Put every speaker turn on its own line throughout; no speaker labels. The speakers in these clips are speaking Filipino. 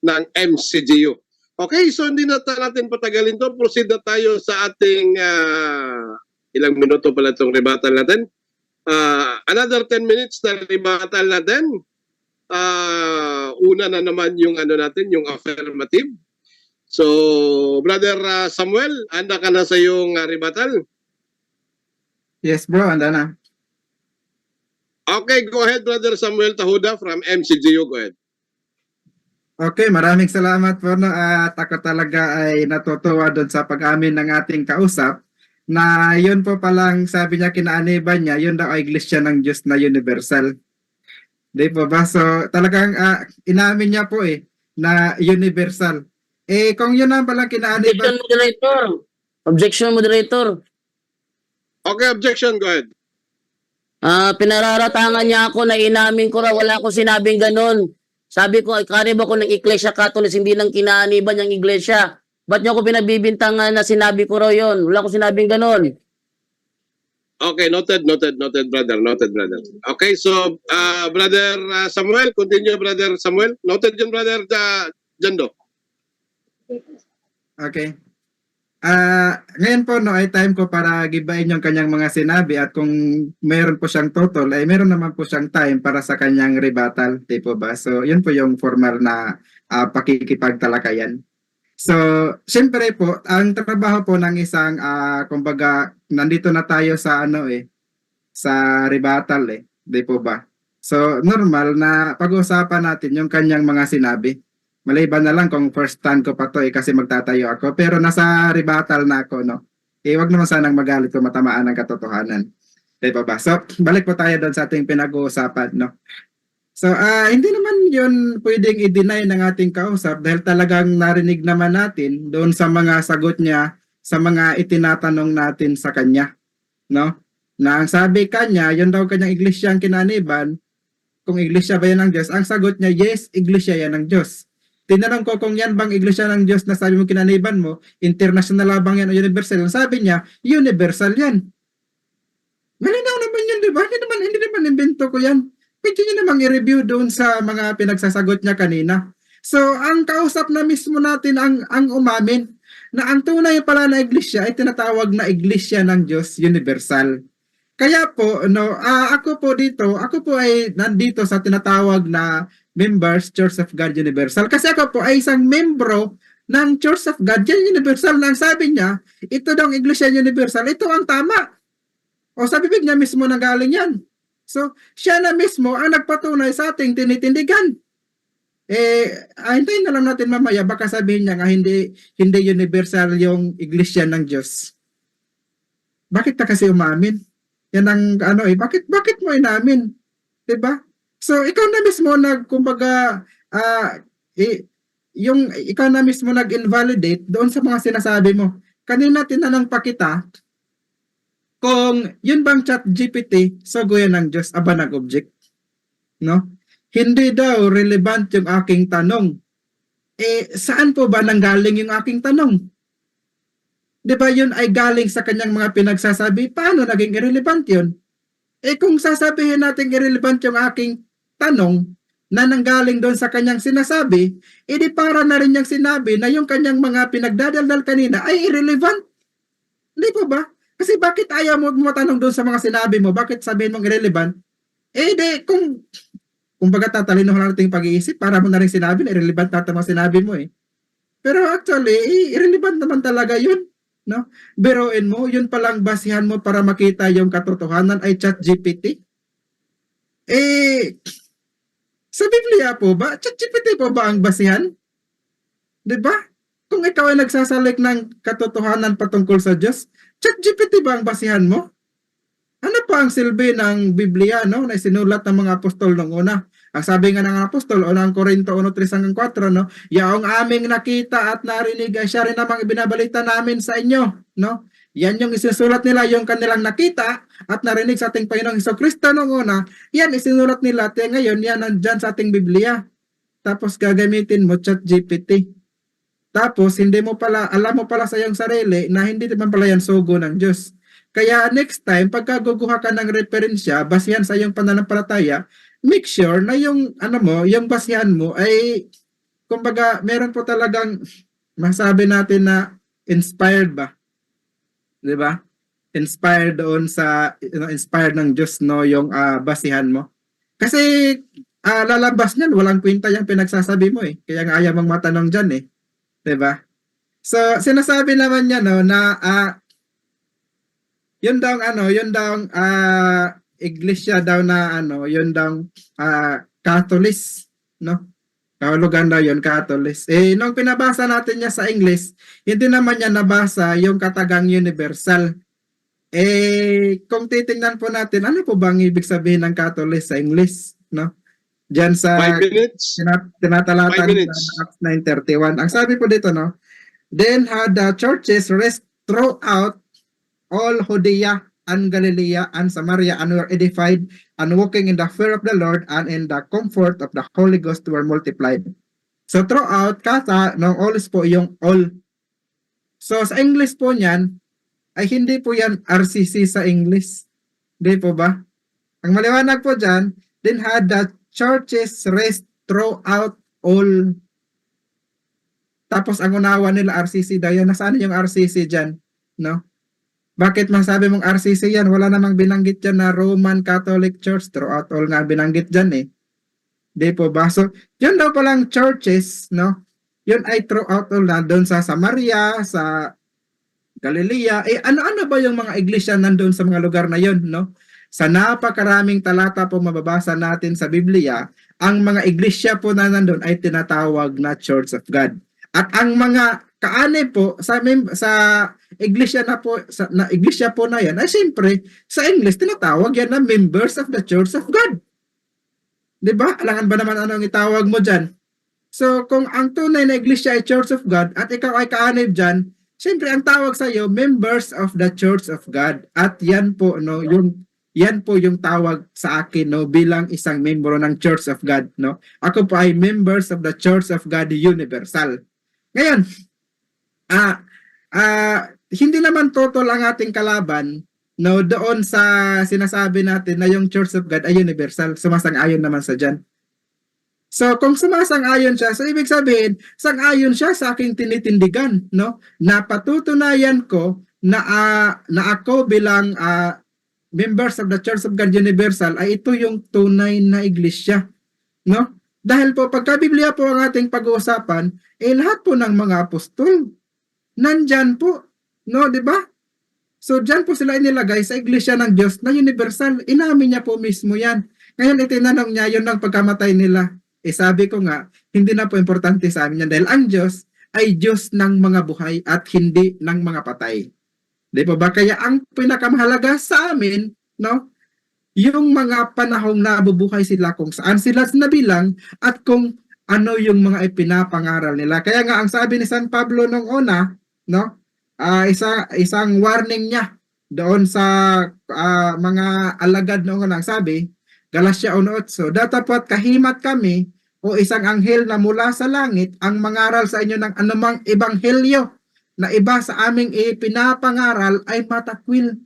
ng MCGU. Okay, so hindi na natin patagalin to. Proceed na tayo sa ating ilang minuto pala itong rebuttal natin. Another 10 minutes na rebuttal natin. Una na naman yung ano natin, yung affirmative. So, Brother Samuel, anda ka na sa yung rebuttal?
Yes bro, anda na.
Okay, go ahead, Brother Samuel Tahuda from MCGU. Go ahead.
Okay, maraming salamat po. No? At ako talaga ay natutuwa doon sa pag-amin ng ating kausap na yun po palang sabi niya kinaaniban niya, yun daw ay iglesia ng Diyos na universal. Di po ba? So talagang inamin niya po na universal. Kung yun ang palang kinaaniban...
Objection, moderator. Objection, moderator.
Okay, objection. Go ahead.
Pinararatangan niya ako na inamin ko raw, wala akong sinabing ganun. Sabi ko, karib ako ng Iglesia Catholic, hindi nang kinaaniban yung Iglesia. Ba't niyo ako pinabibintangan na sinabi ko raw yun? Wala akong sinabing ganun.
Okay, noted, brother. Noted, brother. Okay, so, Brother Samuel, continue, Brother Samuel. Noted yun, Brother Jando.
Okay. Ngayon po no ay time ko para gibain yung kanyang mga sinabi at kung meron po siyang total ay meron naman po siyang time para sa kanyang rebuttal, di po ba? So yun po yung formal na pakikipagtalakayan. So siyempre po ang trabaho po ng isang kumbaga nandito na tayo sa sa rebuttal di po ba? So normal na pag-uusapan natin yung kanyang mga sinabi. Maliban na lang kung first time ko pa to kasi magtatayo ako. Pero nasa rebuttal na ako, no? Wag naman sanang magalit kung matamaan ng katotohanan. Diba ba? So, balik po tayo doon sa ating pinag-uusapan, no? So, hindi naman yun pwedeng i-deny ng ating kausap dahil talagang narinig naman natin doon sa mga sagot niya sa mga itinatanong natin sa kanya, no? Na ang sabi kanya, yun daw kanyang iglesia ang kinaniban, kung iglesia ba yan ng Diyos? Ang sagot niya, yes, iglesia yan ng Diyos. Tinanong ko kung yan bang iglesia ng Diyos na sabi mo kinaniban mo, international bang yan o universal? Ang sabi niya, universal yan. Malinaw naman yun, di ba? Hindi naman invento ko yan. Pwede nyo namang i-review doon sa mga pinagsasagot niya kanina. So, ang kausap na mismo natin ang umamin na ang tunay pala na iglesia ay tinatawag na iglesia ng Diyos universal. Kaya po, ako po ay nandito sa tinatawag na members Church of God Universal. Kasi ako po ay isang membro ng Church of God Universal na ang sabi niya, ito daw ang Iglesia Universal, ito ang tama. O sa bibig niya mismo nanggaling yan. So, siya na mismo ang nagpatunay sa ating tinitindigan. Hintayin na lang natin mamaya, baka sabihin niya nga hindi universal yung Iglesia ng Diyos. Bakit na kasi umamin? Yan ang bakit mo inamin? 'Di ba? So ikaw na mismo ikaw na mismo nag-invalidate doon sa mga sinasabi mo. Kanina tinanong pa kita kung yun bang ChatGPT so yan ng Diyos aba nag-object, no? Hindi daw relevant yung aking tanong. Saan po ba nanggaling yung aking tanong? Di ba yun ay galing sa kanyang mga pinagsasabi? Paano naging irrelevant yun? Kung sasabihin natin irrelevant yung aking tanong na nanggaling doon sa kanyang sinasabi, di para na rin niyang sinabi na yung kanyang mga pinagdadaldal kanina ay irrelevant. Di po ba? Kasi bakit ayaw mo matanong doon sa mga sinabi mo? Bakit sabihin mong irrelevant? Kung baga tatalinohan natin pag-iisip, para mo na rin sinabi na irrelevant na mga sinabi mo Pero actually, irrelevant naman talaga yun. No? Biruin mo, yun palang basihan mo para makita yung katotohanan ay ChatGPT. Sa Biblia po ba? ChatGPT po ba ang basihan? Diba? Kung ikaw ay nagsasalik ng katotohanan patungkol sa Diyos, ChatGPT ba ang basihan mo? Ano pa ang silbi ng Biblia, no? Na sinulat ng mga apostol nung una? Ang sabi nga ng apostol, unang Korinto 1:3-4, no? Yaong aming nakita at narinig ay siya rin namang ibinabalita namin sa inyo, no? Yan yung isusulat nila, yung kanilang nakita at narinig sa ating Panginoong Hesukristo nung una, yan isinulat nila at ngayon, yan nandyan sa ating Biblia. Tapos gagamitin mo ChatGPT. Tapos alam mo pala sa iyong sarili na hindi naman pala yan sugo ng Diyos. Kaya next time, pagka guguha ka ng referensya, basihan sa iyong pananampalataya, make sure na yung basihan mo ay kumbaga, meron po talagang masabi natin na inspired ba? 'Di ba? Inspired doon sa inspired ng Diyos no yung basihan mo. Kasi lalabas niyan walang kwenta yung pinagsasabi mo eh. Kaya nga ayaw mong matanong diyan eh. 'Di ba? So sinasabi naman niya no na yun daw iglesia daw na yun daw Catholics no. Kahulugan daw yun, Catholics. Nung pinabasa natin niya sa English, hindi naman niya nabasa yung katagang universal. Kung titingnan po natin, ano po bang ibig sabihin ng Catholic sa English? No? Diyan sa
5 minutes.
tinatalatan
5 minutes.
sa Acts 9:31. Ang sabi po dito, no? Then had the churches rest throughout all Judea and Galilee and Samaria and were edified and walking in the fear of the Lord and in the comfort of the Holy Ghost were multiplied. So throughout, no, all is po yung all. So sa English po niyan, ay hindi po yan RCC sa English. Hindi po ba? Ang maliwanag po dyan, then had the churches rest throughout all. Tapos ang unawa nila RCC daw yan. Nasaan yung RCC dyan? No? Bakit masabi mong RCC yan? Wala namang binanggit dyan na Roman Catholic Church. Throughout all nga binanggit dyan eh. Di po ba? So, yun daw palang churches, no? Yun ay throughout all na doon sa Samaria, sa Galilea. Ano-ano ba yung mga iglesia nandun sa mga lugar na yun, no? Sa napakaraming talata po mababasa natin sa Biblia, ang mga iglesia po na nandun ay tinatawag na Church of God. At ang mga kaanib po sa iglesia iglesia po na yan ay siyempre sa English tinatawag yan na members of the Church of God. 'Di ba? Alangan ba naman anong itawag mo diyan? So kung ang tunay na iglesia ay Church of God at ikaw ay kaanib diyan, siyempre ang tawag sa iyo members of the Church of God. At yan po yan po yung tawag sa akin no bilang isang membro ng Church of God, no. Ako po ay members of the Church of God Universal. Ngayon, hindi naman total ang ating kalaban no doon sa sinasabi natin na yung Church of God ay universal. Sumasang-ayon naman sa dyan. So kung sumasang-ayon siya, so ibig sabihin, sang-ayon siya sa aking tinitindigan, no? Na patutunayan ko na ako bilang members of the Church of God Universal ay ito yung tunay na iglesia, no? Dahil po pagka Biblia po ang ating pag-uusapan, lahat po ng mga apostol nandyan po, no, 'di ba? So diyan po sila inilagay sa iglesia ng Diyos na universal. Inamin niya po mismo 'yan. Ngayon itinanong niya 'yon ng pagkamatay nila. Sabi ko nga, hindi na po importante sa amin yan dahil ang Diyos ay Diyos ng mga buhay at hindi ng mga patay. 'Di po ba? Kaya ang pinakamahalaga sa amin, no, yung mga panahong nabubuhay sila kung saan sila nabilang at kung ano yung mga ipinapangaral nila. Kaya nga ang sabi ni San Pablo nung una, no, isang warning niya doon sa mga alagad noong unang sabi, Galatia 1:8, "Datapwat kahimat kami o isang anghel na mula sa langit ang mangaral sa inyo ng anumang ebanghelyo na iba sa aming ipinapangaral ay matakwil."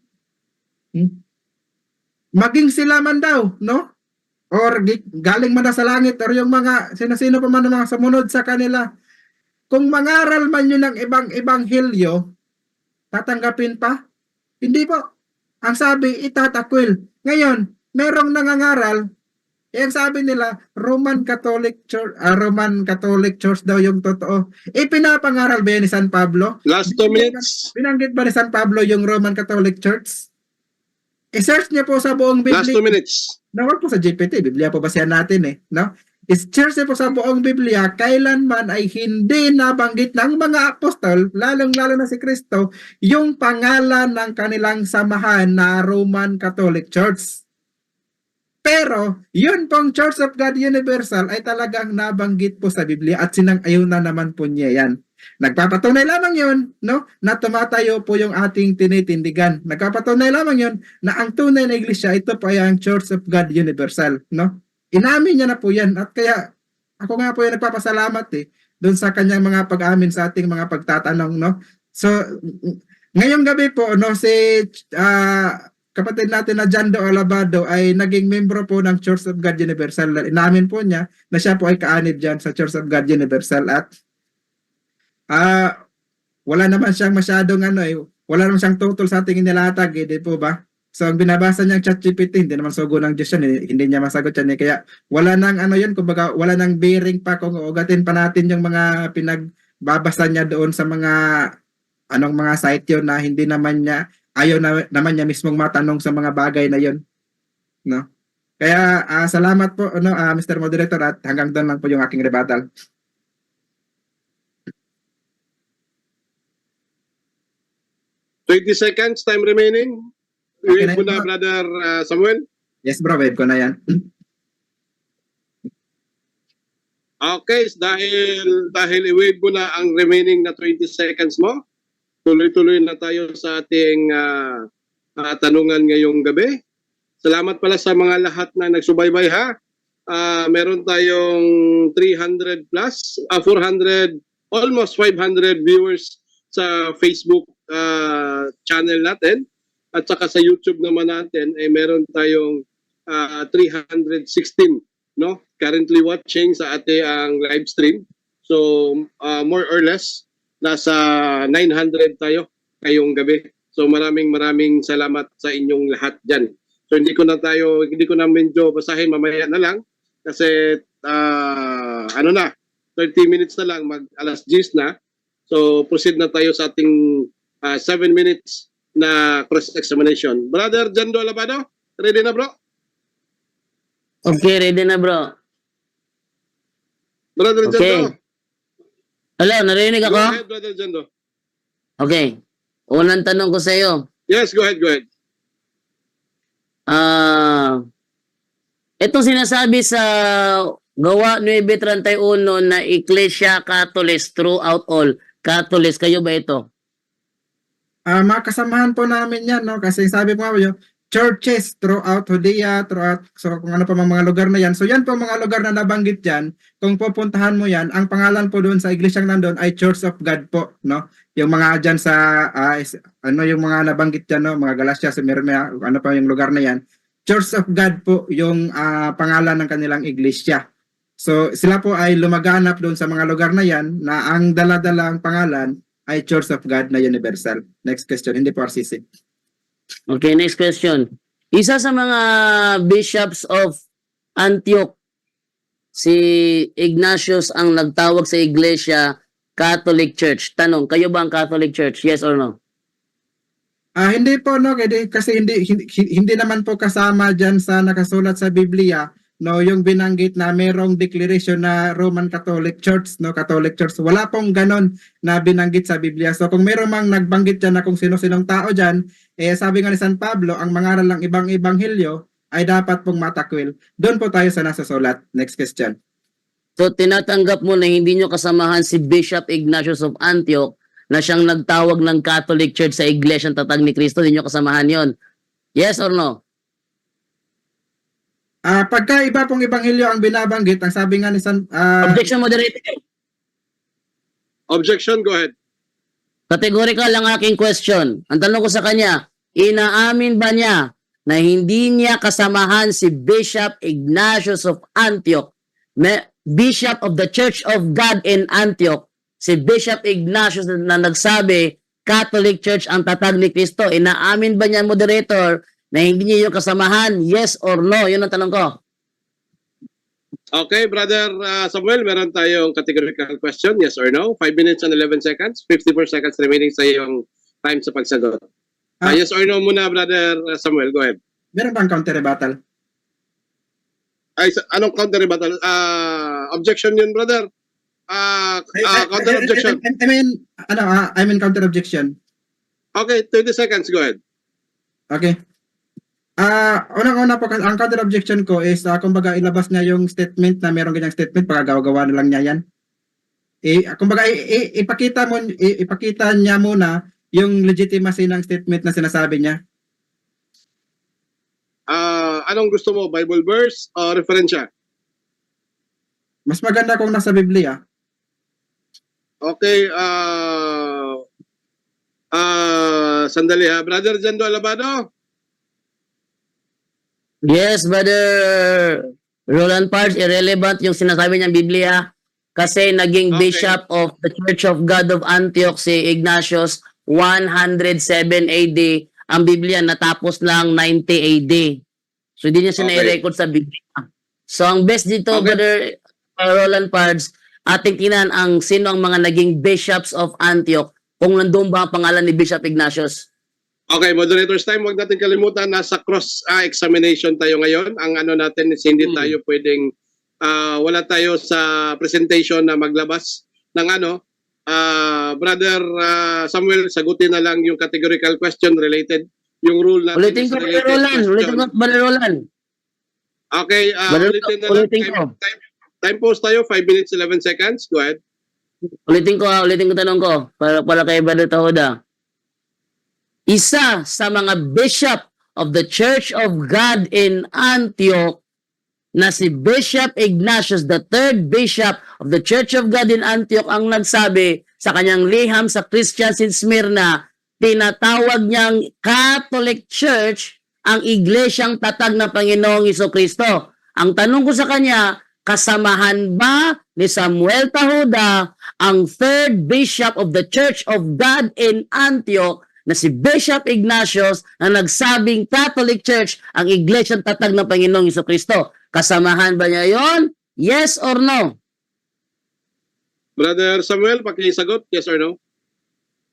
Maging sila man daw, no? Or galing man na sa langit or yung mga sino-sino pa man ng mga sumunod sa kanila. Kung mangaral man yun ng ibang ebanghelyo, tatanggapin pa? Hindi po. Ang sabi, itatakwil. Ngayon, merong nangangaral, ang sabi nila, Roman Catholic Church daw yung totoo. Pinapangaral ba yan ni San Pablo?
Last 2 minutes.
Binanggit ba ni San Pablo yung Roman Catholic Church? I-search niyo po sa buong Biblia.
Last 2 minutes.
Nawag po sa GPT, Biblia po basihan natin no? I-search niyo po sa buong Biblia, kailanman ay hindi nabanggit ng mga apostol, lalong-lalo na si Kristo, yung pangalan ng kanilang samahan na Roman Catholic Church. Pero, yun pong Church of God Universal ay talagang nabanggit po sa Biblia at sinang-ayunan naman po niya yan. Nagpapatunay lamang yun, no, na tumatayo po yung ating tinitindigan. Nagpapatunay lamang yun na ang tunay na iglesia, ito po ay ang Church of God Universal, no? Inamin niya na po yan at kaya ako nga po yung nagpapasalamat doon sa kanyang mga pag-amin sa ating mga pagtatanong, no? So, ngayong gabi po, no, si kapatid natin na Jando Alabado ay naging membro po ng Church of God Universal. Inamin po niya na siya po ay kaanib dyan sa Church of God Universal at wala naman siyang masyadong wala naman siyang total sa ating inilatag, di po ba? So, ang binabasa niyang ChatGPT, hindi naman sugo ng Diyos yan, hindi niya masagot yan. Kaya, wala nang yun, kumbaga, wala nang bearing pa kung ugatin pa natin yung mga pinagbabasa niya doon sa mga, mga site yun na hindi naman niya, naman niya mismong matanong sa mga bagay na yun. No? Kaya, salamat po, Mr. Moderator, at hanggang doon lang po yung aking rebuttal.
$20 seconds, time remaining.
Okay
Wait mo na, Brother Samuel.
Yes, bro, wave ko na yan.
Okay, dahil i-wave mo na ang remaining na 20 seconds mo, tuloy-tuloy na tayo sa ating tanungan ngayong gabi. Salamat pala sa mga lahat na nagsubaybay ha. Meron tayong 300 plus, 400, almost 500 viewers sa Facebook channel natin. At saka sa YouTube naman natin ay meron tayong 316 no currently watching sa ating live stream. So more or less nasa 900 tayo ngayong gabi. So maraming salamat sa inyong lahat diyan. So hindi ko na medyo basahin, mamaya na lang kasi 30 minutes na lang, mag alas 10 na. So proceed na tayo sa ating 7 minutes na cross-examination. Brother Jando Alabado, ready na bro?
Okay, ready na bro.
Brother
Okay.
Jando.
Hello, narinig
Go
ako?
ahead, Brother Jando.
Okay. Unang tanong ko sa iyo.
Yes, go ahead.
Itong sinasabi sa Gawa 9:31 na Iglesia Catholics throughout all. Catholics, kayo ba ito?
Mga kasamahan po namin yan, no? Kasi sabi po nga yung churches throughout Judea, so kung ano pa mga lugar na yan. So yan po mga lugar na nabanggit dyan, kung pupuntahan mo yan, ang pangalan po doon sa iglesyang nandun ay Church of God po, no? Yung mga dyan sa, yung mga nabanggit dyan, no? Mga Galatia, Mirmea, ano pa yung lugar na yan. Church of God po yung pangalan ng kanilang iglesia. So sila po ay lumaganap doon sa mga lugar na yan na ang dala-dalang pangalan ay Church of God na Universal. Next question, hindi po RCC.
Okay, next question. Isa sa mga bishops of Antioch, si Ignatius ang nagtawag sa iglesia Catholic Church. Tanong, kayo ba ang Catholic Church? Yes or no?
Hindi po, no, kasi hindi naman po kasama dyan sa nakasulat sa Biblia, no, yung binanggit na merong declaration na Roman Catholic Church, no, Catholic Church. Wala pong ganon na binanggit sa Biblia. So kung meron mang nagbanggit dyan na kung sino-sinong tao dyan, sabi nga ni San Pablo, ang mangaral ng ibang ebanghelyo ay dapat pong matakwil. Doon po tayo sa nasa sulat. Next question.
So tinatanggap mo na hindi nyo kasamahan si Bishop Ignatius of Antioch na siyang nagtawag ng Catholic Church sa Iglesia Tatag ni Cristo, hindi nyo kasamahan yon? Yes or no?
Pagka iba pong ebanghelyo ang binabanggit, ang sabi nga ni San...
Objection, moderator.
Objection, go ahead.
Categorical ang aking question. Ang tanong ko sa kanya, inaamin ba niya na hindi niya kasamahan si Bishop Ignatius of Antioch, Bishop of the Church of God in Antioch, si Bishop Ignatius na nagsabi, Catholic Church ang tatag ni Cristo, inaamin ba niya, moderator, na hindi niya yung kasamahan? Yes or no? Yun ang tanong ko.
Okay, Brother Samuel, meron tayong categorical question, yes or no? 5 minutes and 11 seconds, 54 seconds remaining sa iyong time sa pagsagot. Yes or no muna, Brother Samuel, go ahead.
Meron bang counter rebuttal?
Anong counter rebuttal? Objection yun, brother. Counter objection.
I mean counter objection.
Okay, 20 seconds, go ahead.
Okay. Unang-una po, ang counter objection ko is, kumbaga ilabas niya yung statement na merong ganyang statement, pagkagawa na lang niya yan. Kumbaga ipakita niya muna yung legitimacy ng statement na sinasabi niya.
Anong gusto mo? Bible verse o referensya?
Mas maganda kung nasa Biblia.
Okay, sandali ha. Brother Jando Alabado?
Yes, Brother Roland Parks, irrelevant yung sinasabi niyang Biblia kasi naging
Okay.
bishop of the Church of God of Antioch si Ignatius 107 AD. Ang Biblia natapos lang 90 AD. So hindi niya
Okay.
sinai-record sa Biblia. So ang best dito,
Okay.
Brother Roland Parks, ating tingnan ang sino ang mga naging bishops of Antioch kung nandun ba ang pangalan ni Bishop Ignatius.
Okay, moderator's time, wag natin kalimutan, nasa cross-examination tayo ngayon. Ang ano natin is hindi tayo pwedeng, wala tayo sa presentation na maglabas ng ano. Brother Samuel, sagutin na lang yung categorical question related. Yung rule natin
Ulitin
is
ko, Brother
related
Roland.
question.
Ulitin ko, Brother Roland.
Okay,
Brother,
ulitin na lang.
ulitin ko.
Time pause tayo, 5 minutes, 11 seconds. Go ahead.
Ulitin ko tanong ko para kay Brother Tahoda. Isa sa mga bishop of the Church of God in Antioch na si Bishop Ignatius, the third bishop of the Church of God in Antioch, ang nagsabi sa kanyang liham sa Christians in Smyrna, tinatawag niyang Catholic Church ang iglesyang tatag ng Panginoong Jesucristo. Ang tanong ko sa kanya, kasamahan ba ni Samuel Tahoda ang third bishop of the Church of God in Antioch na si Bishop Ignatius na nagsabing Catholic Church ang iglesyang tatag ng Panginoong Jesucristo? Kasamahan ba niya yon? Yes or no?
Brother Samuel, pakisagot, yes or no?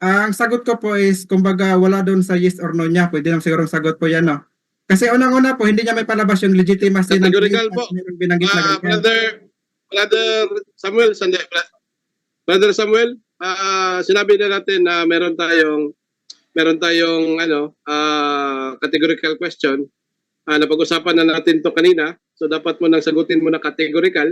Ang sagot ko po is, kumbaga, wala doon sa yes or no niya. Pwede lang sigurong sagot po yan, no? Kasi unang-una po, hindi niya may palabas yung legitimacy ng
Categorical po.
binanggit na ganyan.
Brother Samuel, Brother Samuel, sinabi na natin na meron tayong categorical question. Napag-usapan na natin to kanina. So dapat mo nang sagutin mo na categorical.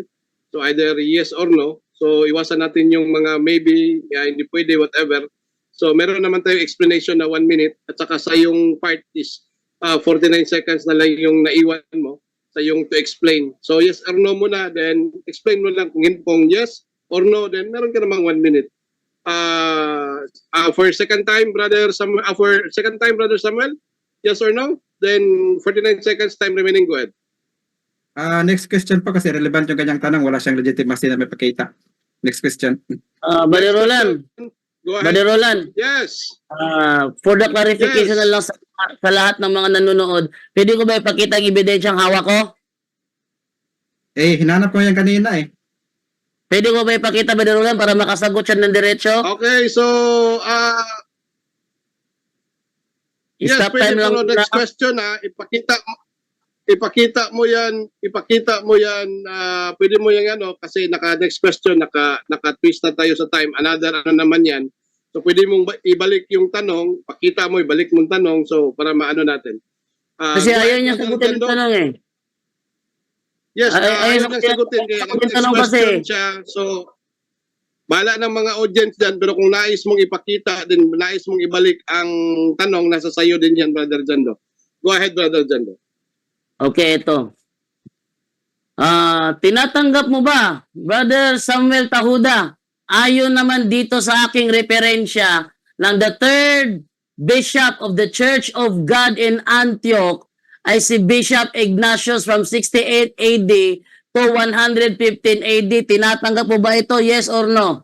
So either yes or no. So iwasan natin yung mga maybe, hindi pwede, whatever. So meron naman tayong explanation na 1 minute at saka sa yung part is 49 seconds na lang yung naiwan mo sa yung to explain. So yes or no muna, then explain mo lang kung yes or no, then meron ka namang 1 minute. For second time, Brother Samuel, yes or no? Then 49 seconds time remaining, go ahead.
Next question po kasi relevant yung kanyang tanong. Wala siyang legitimacy na may pakita. Next question.
Brother Roland,
Go ahead.
Brother Roland,
Yes.
for the clarification
Yes.
na lang sa lahat ng mga nanonood, pwede ko ba ipakita ang ebidensyang hawak ko?
Hinanap ko yan kanina eh.
Pwede ko ba ipakita, Brother Roland, para makasagot siya ng diretso?
Okay, so yes,
Stop
pwede
time lang.
po. Next question ipakita mo yan, pwede mo yan kasi next question, naka-twist na tayo sa time, another naman yan. So pwede mong ibalik yung tanong, pakita mo, ibalik mong tanong, so para maano natin.
Kasi ayaw niya sagutin yung tanong eh.
Yes, ayaw niya sagutin. Kaya
sagutin
next
tanong kasi.
question siya, so bahala ng mga audience dyan, pero kung nais mong ipakita, din nais mong ibalik ang tanong, nasa sayo din yan, Brother Jando. Go ahead, Brother Jando.
Okay, ito. Tinatanggap mo ba, Brother Samuel Tahuda, ayon naman dito sa aking referensya ng the third bishop of the Church of God in Antioch ay si Bishop Ignatius from 68 AD to 115 AD. Tinatanggap mo ba ito? Yes or no?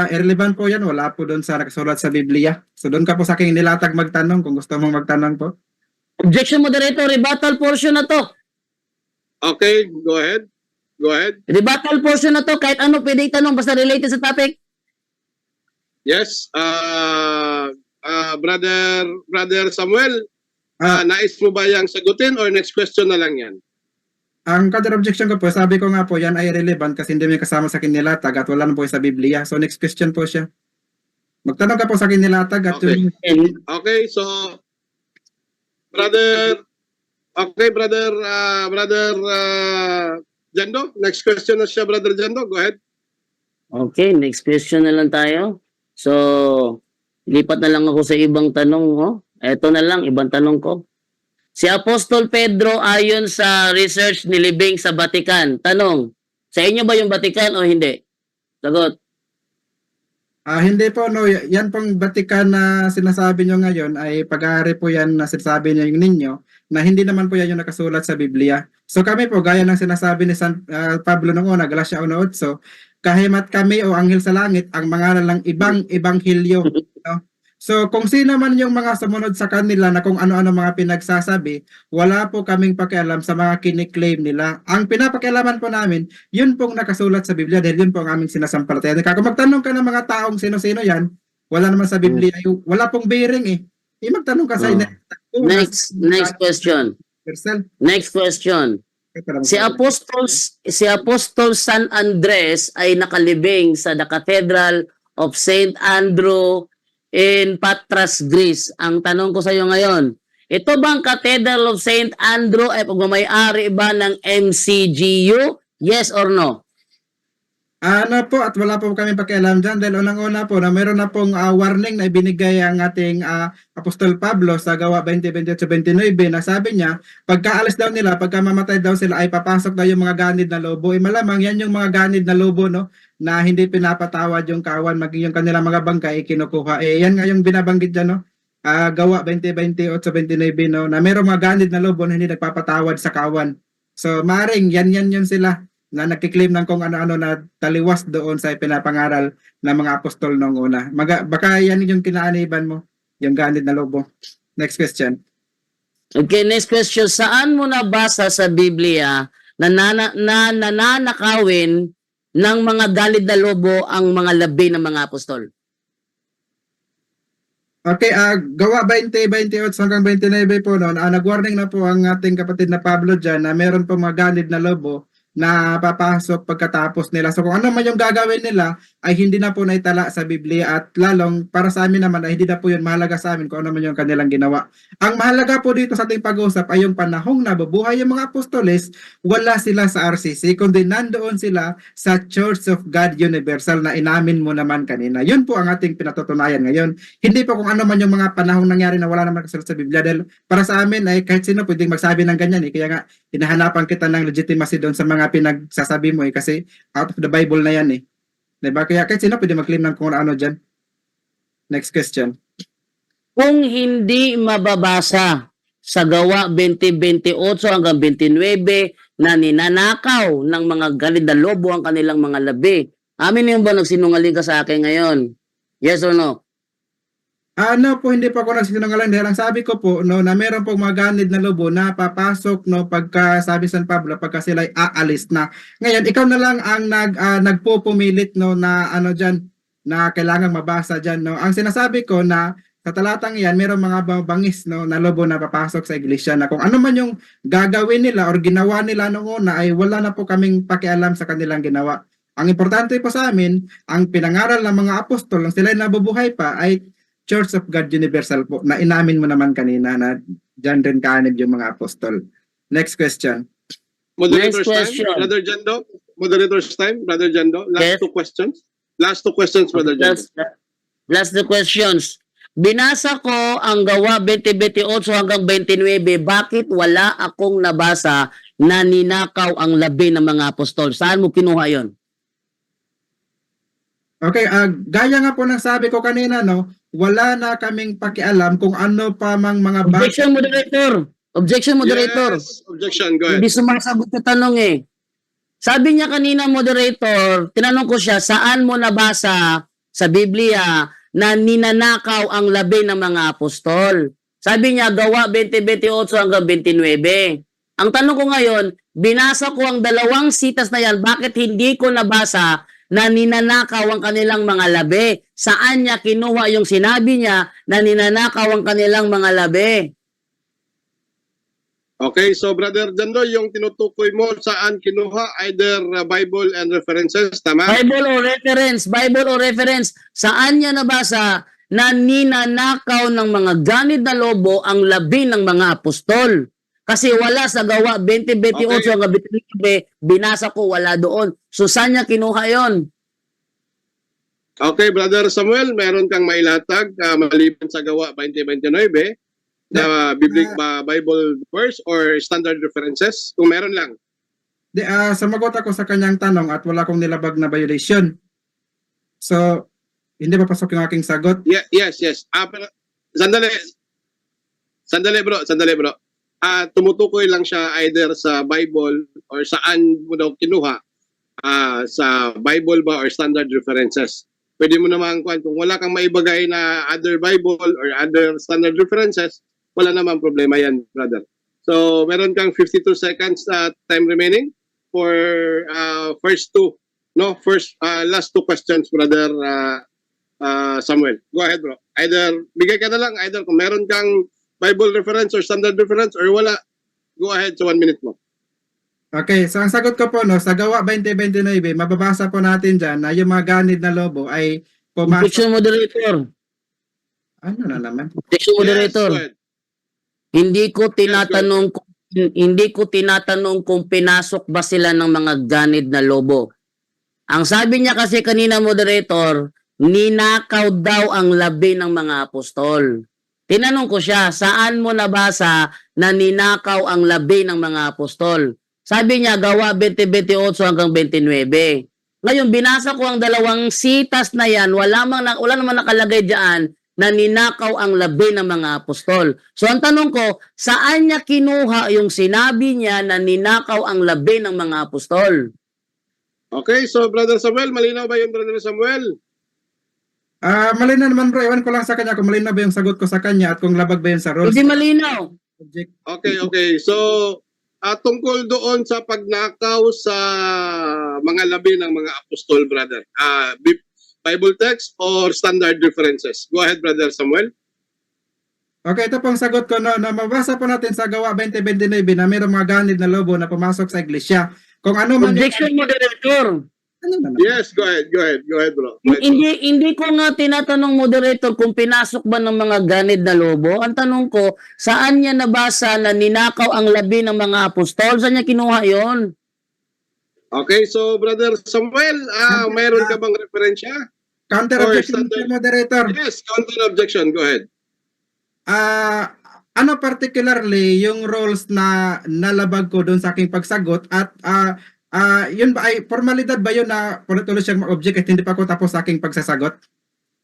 Irrelevant po yan. Wala po doon sa nakasulat sa Biblia. So doon ka po sa aking nilatag magtanong kung gusto mong magtanong po.
Objection, moderator. Rebuttal portion na to.
Okay, go ahead. Go ahead.
Rebuttal portion na to. Kahit ano pwede itanong basta related sa topic.
Yes, Brother Samuel, nais mo ba yang sagutin or next question na lang yan?
Ang counter objection ko po, sabi ko nga po, yan ay irrelevant kasi hindi may kasama sa akin nilatag at wala na po sa Biblia. So next question po siya. Magtanong ka po sa akin nilatag at
Okay. Okay, so Brother Jando, next question na siya, Brother Jando. Go ahead.
Okay, next question na lang tayo. So, lipat na lang ako sa ibang tanong. Ito na lang, ibang tanong ko. Si Apostol Pedro ayon sa research ni Libing sa Vatican. Tanong, sa inyo ba yung Vatican o hindi? Sagot.
Hindi po, no. Yan pong Vatican na sinasabi nyo ngayon ay pag-aari po yan na sinasabi niyo yung ninyo na hindi naman po yan yung nakasulat sa Biblia. So kami po, gaya ng sinasabi ni Pablo nung una, Galatia 1:8, kahimat kami o anghel sa langit, ang mga lang ibang ebanghelyo. No? So kung sino man yung mga sumunod sa kanila na kung ano-ano mga pinagsasabi, wala po kaming pakialam sa mga kiniklaim nila. Ang pinapakialaman po namin, yun pong nakasulat sa Biblia dahil yun po ang aming sinasampalataya. Kung magtanong ka ng mga taong sino-sino yan, wala naman sa Biblia, wala pong bearing eh. Magtanong ka sa
Next question. Next question. Si Apostol San Andres ay nakalibing sa the Cathedral of Saint Andrew in Patras, Greece. Ang tanong ko sa iyo ngayon, ito bang Cathedral of Saint Andrew ay pagmamayari ba ng MCGU? Yes or no?
Ano po, at wala po kami pakialam dyan dahil unang-una po na meron na pong warning na ibinigay ang ating Apostol Pablo sa Gawa 20:28-29 na sabi niya, pagkaalis daw nila, pagka mamatay daw sila ay papasok daw yung mga ganid na lobo. Malamang yan yung mga ganid na lobo, no, na hindi pinapatawad yung kawan, maging yung kanilang mga bangkay kinukuha. Yan nga yung binabanggit dyan, no? Gawa 20:28-29, no, na merong mga ganid na lobo na hindi nagpapatawad sa kawan. So maring yan yun sila na nagkiklaim ng kung ano-ano na taliwas doon sa pinapangaral ng mga apostol noong una. Baka yan yung kinaaniban mo, yung ganid na lobo. Next question.
Okay, next question. Saan mo nabasa sa Biblia na nananakawin ng mga galid na lobo ang mga labi ng mga apostol?
Okay, Gawa 20:28 hanggang 29 po noon, nag-warning na po ang ating kapatid na Pablo dyan na meron po mga ganid na lobo na papasok pagkatapos nila. So kung ano man yung gagawin nila ay hindi na po naitala sa Biblia at lalong para sa amin naman ay hindi na po yun mahalaga sa amin kung ano man yung kanilang ginawa. Ang mahalaga po dito sa ating pag-uusap ay yung panahong nabubuhay yung mga apostoles, wala sila sa RCC kundi nandoon sila sa Church of God Universal na inamin mo naman kanina. Yun po ang ating pinatutunayan ngayon. Hindi po kung ano man yung mga panahong nangyari na wala naman kasalat sa Biblia dahil para sa amin ay kahit sino pwedeng magsabi ng ganyan eh. Kaya nga hinahanapan kita ng legitimacy doon sa mga pinagsasabi mo eh kasi out of the Bible na yan eh. Diba? Kaya kahit sino pwede mag-claim ng kung ano dyan. Next question.
Kung hindi mababasa sa Gawa 20:28 hanggang 29 na ninanakaw ng mga galid na lobo ang kanilang mga labi, amin yung ba nagsinungaling ka sa akin ngayon? Yes or no?
Ano po, hindi pa ako nagsinungaling dahil ang sabi ko po no, na meron pong mga ganid na lobo na papasok no, pagka sabi San Pablo, pagka sila ay aalis na. Ngayon, ikaw na lang ang nagpupumilit no, na ano dyan, na kailangang mabasa dyan. No. Ang sinasabi ko na sa talatang yan, meron mga bangis no, na lobo na papasok sa iglesia na kung ano man yung gagawin nila or ginawa nila noong una ay wala na po kaming pakialam sa kanilang ginawa. Ang importante po sa amin, ang pinangaral ng mga apostol, ang sila nabubuhay pa ay Church of God Universal po, na inamin mo naman kanina na dyan rin kaanib yung mga apostol. Next question.
Moderator's
Next question.
time, Brother Jando. Moderator's time, Brother Jando.
Yes.
Last two questions. Last two questions, Brother Jando.
Last the questions. Binasa ko ang Gawa 20:28 hanggang 29. Bakit wala akong nabasa na ninakaw ang labi ng mga apostol? Saan mo kinuha yon?
Okay, gaya nga po ng sabi ko kanina, no, wala na kaming pakialam kung ano pa mang mga
Objection, moderator. Objection, moderator.
Yes, objection, go ahead.
Hindi sumasagot sa tanong eh. Sabi niya kanina, moderator, tinanong ko siya, saan mo nabasa sa Biblia na ninanakaw ang labi ng mga apostol? Sabi niya, Gawa 20:28 hanggang 29. Ang tanong ko ngayon, binasa ko ang dalawang sitas na yan, bakit hindi ko nabasa na ninanakaw ang kanilang mga labi? Saan niya kinuha yung sinabi niya na ninanakaw ang kanilang mga labi?
Okay, so Brother Jando, yung tinutukoy mo saan kinuha, either Bible and references, tama?
Bible o reference. Saan niya nabasa na ninanakaw ng mga ganid na lobo ang labi ng mga apostol? Kasi wala sa Gawa 20:28
Okay.
hanggang 29, binasa ko, wala doon. So saan niya kinuha yon?
Okay, Brother Samuel, meron kang mailatag maliban sa Gawa 20:29 na Bible verse or standard references? Kung meron lang.
Sumagot ako sa kanyang tanong at wala akong nilabag na violation. So, Hindi papasok yung aking sagot.
Yes. Pero, sandali bro. Tumutukoy lang siya either sa Bible or saan mo daw kinuha. Sa Bible ba or standard references. Pwede mo naman kung wala kang maibagay na other Bible or other standard references, wala naman problema yan, brother. So, meron kang 52 seconds time remaining for last two questions, brother Samuel. Go ahead, bro. Either bigay ka na lang, either kung meron kang Bible reference or standard reference or wala, go ahead sa 1 minute mo.
Okay, so ang sagot ko po, no, sa Gawa 20:29, mababasa po natin dyan na yung mga ganid na lobo ay pumasok.
Objection moderator.
Ano na naman?
Objection moderator.
Yes, go ahead.
Hindi ko tinatanong kung pinasok ba sila ng mga ganid na lobo. Ang sabi niya kasi kanina, moderator, ninakaw daw ang labi ng mga apostol. Tinanong ko siya, saan mo nabasa na ninakaw ang labi ng mga apostol? Sabi niya, Gawa 20:28 hanggang 29. Ngayon, binasa ko ang dalawang sitas na yan, wala naman nakalagay diyan na ninakaw ang labi ng mga apostol. So ang tanong ko, saan niya kinuha yung sinabi niya na ninakaw ang labi ng mga apostol?
Okay, so brother Samuel, malinaw ba yung brother Samuel?
Malinaw naman, bro. Ewan ko lang sa kanya kung malinaw ba yung sagot ko sa kanya at kung labag ba yun sa rules.
Hindi malinaw.
Okay. So, tungkol doon sa pagnakaw sa mga labi ng mga apostol, brother. Bible text or standard references? Go ahead, brother Samuel.
Okay, ito pong sagot ko, no, na mabasa po natin sa Gawa 20:29 na mayroong mga ganid na lobo na pumasok sa iglesia. Kung ano man
Objection moderator.
Ano na naman?
Yes, go ahead, bro.
Hindi ko nga tinatanong moderator kung pinasok ba ng mga ganid na lobo. Ang tanong ko, saan niya nabasa na ninakaw ang labi ng mga apostol? Saan niya kinuha yon?
Okay, so brother Samuel, mayroon ka bang referensya?
Counter objection,
standard-
moderator.
Yes, counter objection. Go ahead.
Ano particularly yung roles na nalabag ko doon sa aking pagsagot at yun ba ay formalidad ba yun na tuloy siyang ma-object at hindi pa ako tapos sa aking pagsasagot?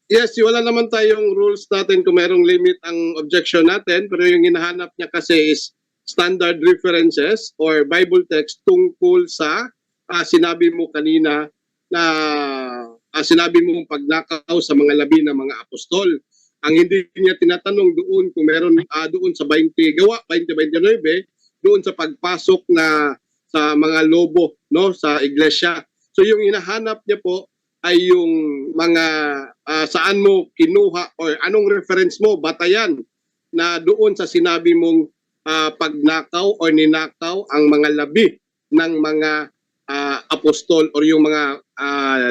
Yes, wala naman tayong rules natin kung merong limit ang objection natin, pero yung hinahanap niya kasi is standard references or Bible text tungkol sa sinabi mo kanina na sinabi mo pagnakaw sa mga labi ng mga apostol. Ang hindi niya tinatanong doon kung meron doon sa Gawa 20:29 doon sa pagpasok na sa mga lobo, no, sa iglesia. So yung hinahanap niya po ay yung mga saan mo kinuha or anong reference mo, batayan na doon sa sinabi mong pagnakaw or ninakaw ang mga labi ng mga apostol or yung mga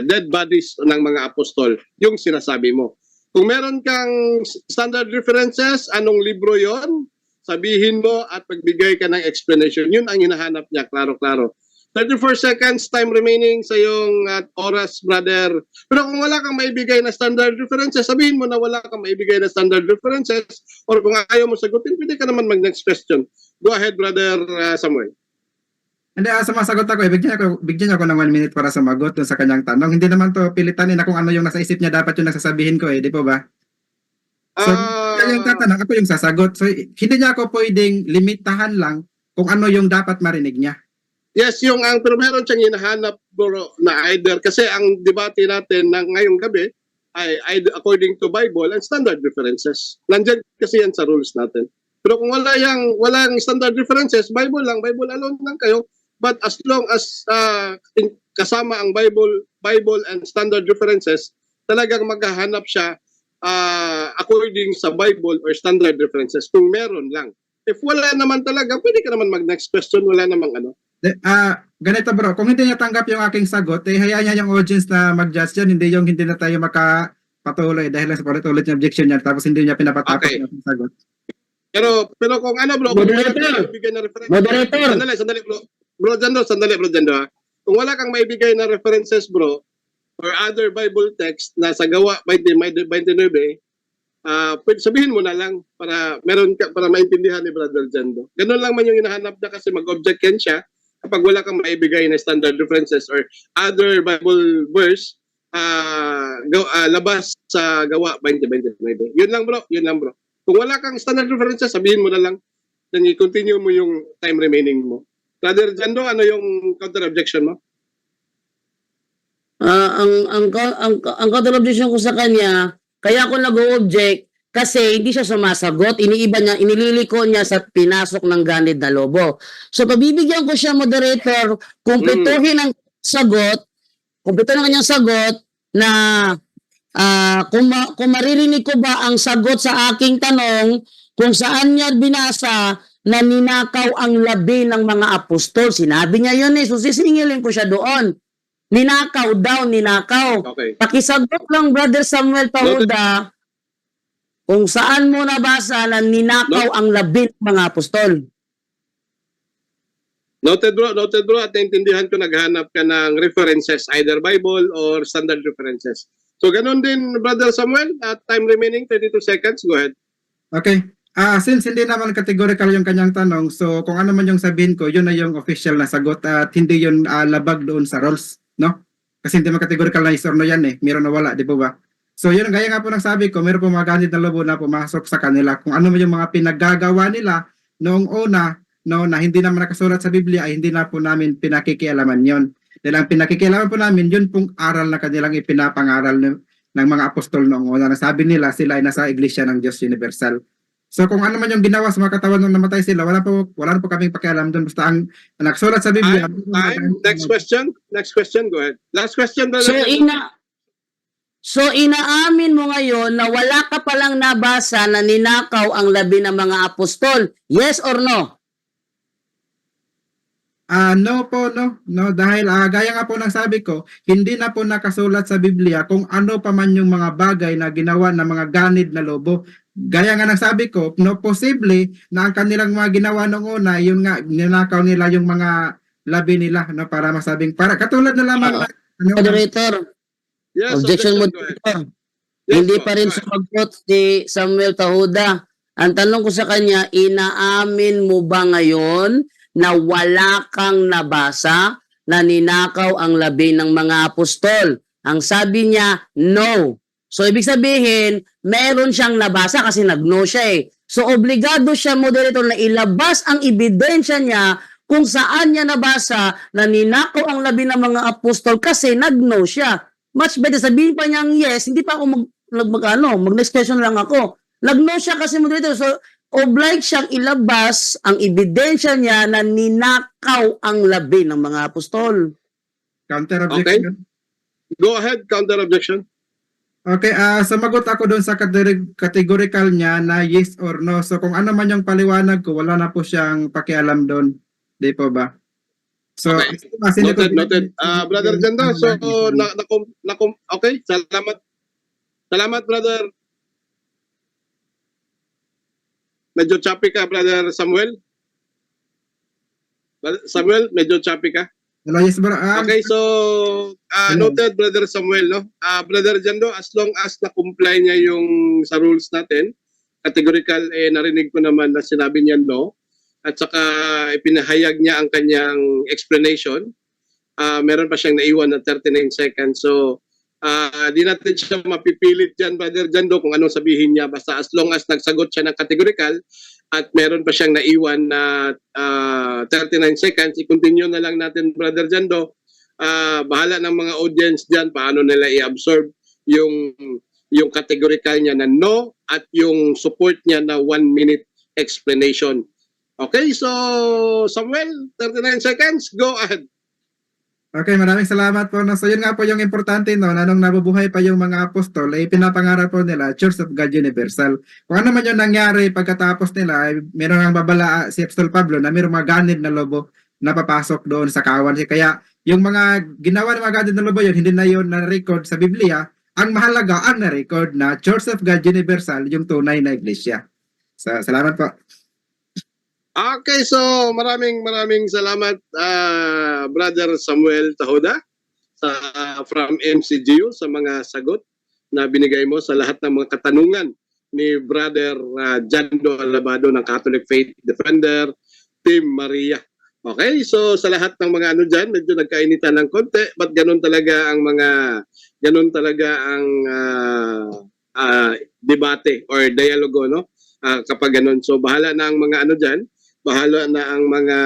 dead bodies ng mga apostol, yung sinasabi mo. Kung meron kang standard references, anong libro yon? Sabihin mo at pagbigay ka ng explanation. Yun ang hinahanap niya, klaro-klaro. 34 seconds time remaining sa iyong oras, brother. Pero kung wala kang maibigay na standard references, sabihin mo na wala kang maibigay na standard references or kung ayaw mo sagutin, pwede ka naman mag-next question. Go ahead, brother Samuel.
Hindi, sumasagot ako. Bigyan ako ng 1 minute para sumagot dun sa kanyang tanong. Hindi naman to pilitanin na kung ano yung nasa isip niya dapat yung nasasabihin ko di po ba? So, kaya yung tatanong, ako yung sasagot. So, hindi niya ako pwedeng limitahan lang kung ano yung dapat marinig niya.
Yes, pero meron siyang hinahanap, bro, na either, kasi ang debate natin na ngayong gabi ay according to Bible and standard references. Nandiyan kasi yan sa rules natin. Pero kung walang standard references, Bible alone lang kayo. But as long as kasama ang Bible and standard references, talagang maghahanap siya according sa Bible or standard references kung meron lang. If wala naman talaga, pwede ka naman mag-next question, wala namang ano.
Ganito bro, kung hindi niya tanggap yung aking sagot, hayaan niya yung audience na mag-judge yan, hindi na tayo makapatuloy dahil lang sa paulit-ulit niya objection niya tapos hindi niya pinapatapos yung aking sagot.
Pero kung ano bro, kung wala kang maibigay na references, sandali bro. Bro Jando, kung wala kang maibigay na references bro, or other Bible text na sa Gawa 20:29, pwede sabihin mo na lang para maintindihan ni Brother Jando. Ganun lang man yung hinahanap na kasi mag-object yan siya kapag wala kang maibigay na standard references or other Bible verse labas sa gawa 2029. Yun lang bro, yun lang bro. Kung wala kang standard references, sabihin mo na lang. Then i-continue mo yung time remaining mo. Brother Jando, ano yung counter objection mo?
Ang counter objection ko sa kanya, kaya ako nag-o-object kasi hindi siya sumasagot, inililiko niya sa pinasok ng ganid na lobo. So pabibigyan ko siya, moderator, kumpletuhin ang sagot, kumpletuhin ang kanyang sagot na kung maririnig ko ba ang sagot sa aking tanong kung saan niya binasa na ninakaw ang labi ng mga apostol. Sinabi niya yun so sisingilin ko siya doon. Ninakaw daw, ninakaw.
Okay.
Pakisagot lang, Brother Samuel Pahuda, kung saan mo nabasa na ninakaw ang labi ng mga apostol.
Noted bro, at naintindihan ko naghanap ka ng references, either Bible or standard references. So ganun din, Brother Samuel, at time remaining 32 seconds, go ahead.
Okay. Since hindi naman categorical yung kanyang tanong, so kung ano man yung sabihin ko, yun na yung official na sagot at hindi yun labag doon sa rules, no? Kasi hindi man categorical na yes or no yan meron na wala, di ba ba? So yun, gaya nga po ng sabi ko, meron po mga ganit na lobo na pumasok sa kanila. Kung ano man yung mga pinaggagawa nila noong una, no, na hindi naman nakasulat sa Biblia, ay hindi na po namin pinakikialaman yon. Dahil ang pinakikialaman po namin, yun pong aral na kanilang ipinapangaral ng mga apostol noong una. Nasabi nila sila ay nasa Iglesia ng Diyos Universal. So kung ano man yung ginawa sa mga katawan nung namatay sila, wala na po kaming pakialam doon. Basta ang nagsulat sa Biblia.
Time. Next question, go ahead. Last question, brother.
So inaamin mo ngayon na wala ka palang nabasa na ninakaw ang labi ng mga apostol. Yes or no?
No po, no. Dahil gaya nga po ng sabi ko, hindi na po nakasulat sa Biblia kung ano pa man yung mga bagay na ginawa ng mga ganid na lobo. Gaya nga ng sabi ko, no, posible na ang kanilang mga ginawa nung una, yun nga, ninakaw nila yung mga labi nila, no, para masabing, katulad na lamang
Moderator,
Yes,
objection
go ahead.
moderator.
Yes,
Hindi
po,
pa rin
go ahead.
sumagot si Samuel Tahuda. Ang tanong ko sa kanya, inaamin mo ba ngayon na wala kang nabasa na ninakaw ang labi ng mga apostol? Ang sabi niya, no. So, ibig sabihin, meron siyang nabasa kasi nag-no siya So, obligado siya, moderator, na ilabas ang ebidensya niya kung saan niya nabasa na ninakaw ang labi ng mga apostol kasi nag-no siya. Much better, sabihin pa niyang yes, hindi pa ako mag-next question lang ako. Nag-no siya kasi, moderator. So, obliged siyang ilabas ang ebidensya niya na ninakaw ang labi ng mga apostol.
counter objection.
Go ahead, counter objection.
Okay, sumagot ako doon sa categorical niya na yes or no. So kung ano man yung paliwanag ko, wala na po siyang pakialam doon. Di po ba? So,
Okay. Noted. Brother Jando, so okay, salamat. Salamat, brother. Medyo choppy ka, brother Samuel. Samuel, medyo choppy ka.
Hello, yes, bro.
Okay, so noted, brother Samuel, no? Brother Jando, as long as na-comply niya yung sa rules natin, categorical, narinig ko naman na sinabi niya no, at saka ipinahayag niya ang kanyang explanation. Meron pa siyang naiwan na 39 seconds. So, di natin siya mapipilit dyan, brother Jando, kung anong sabihin niya. Basta as long as nagsagot siya ng categorical at meron pa siyang naiwan na 39 seconds, i-continue na lang natin, brother Jando. Bahala ng mga audience dyan, paano nila i-absorb yung categorical niya na no at yung support niya na 1 minute explanation. Okay, so Samuel, 39 seconds, go ahead.
Okay, maraming salamat po. So yun nga po yung importante no, na nung nabubuhay pa yung mga apostol, ay pinapangarap po nila Church of God Universal. Kung ano man yung nangyari pagkatapos nila, ay meron ang babala si Apostol Pablo na mayroong mga ganid na lobo na papasok doon sa kawan. Kaya yung mga ginawa ng mga ganid na lobo yun, hindi na yun na-record sa Biblia. Ang mahalaga ang na-record na Church of God Universal, yung tunay na iglesia. So, salamat po.
Okay, so maraming salamat, Brother Samuel Tahuda from MCGU sa mga sagot na binigay mo sa lahat ng mga katanungan ni Brother Jando Alabado ng Catholic Faith Defender, Team Maria. Okay, so sa lahat ng mga ano dyan, medyo nagkainitan ng konti, but ganun talaga ang debate or dialogo, no? Kapag ganun. So bahala na ang mga ano dyan, bahala na ang mga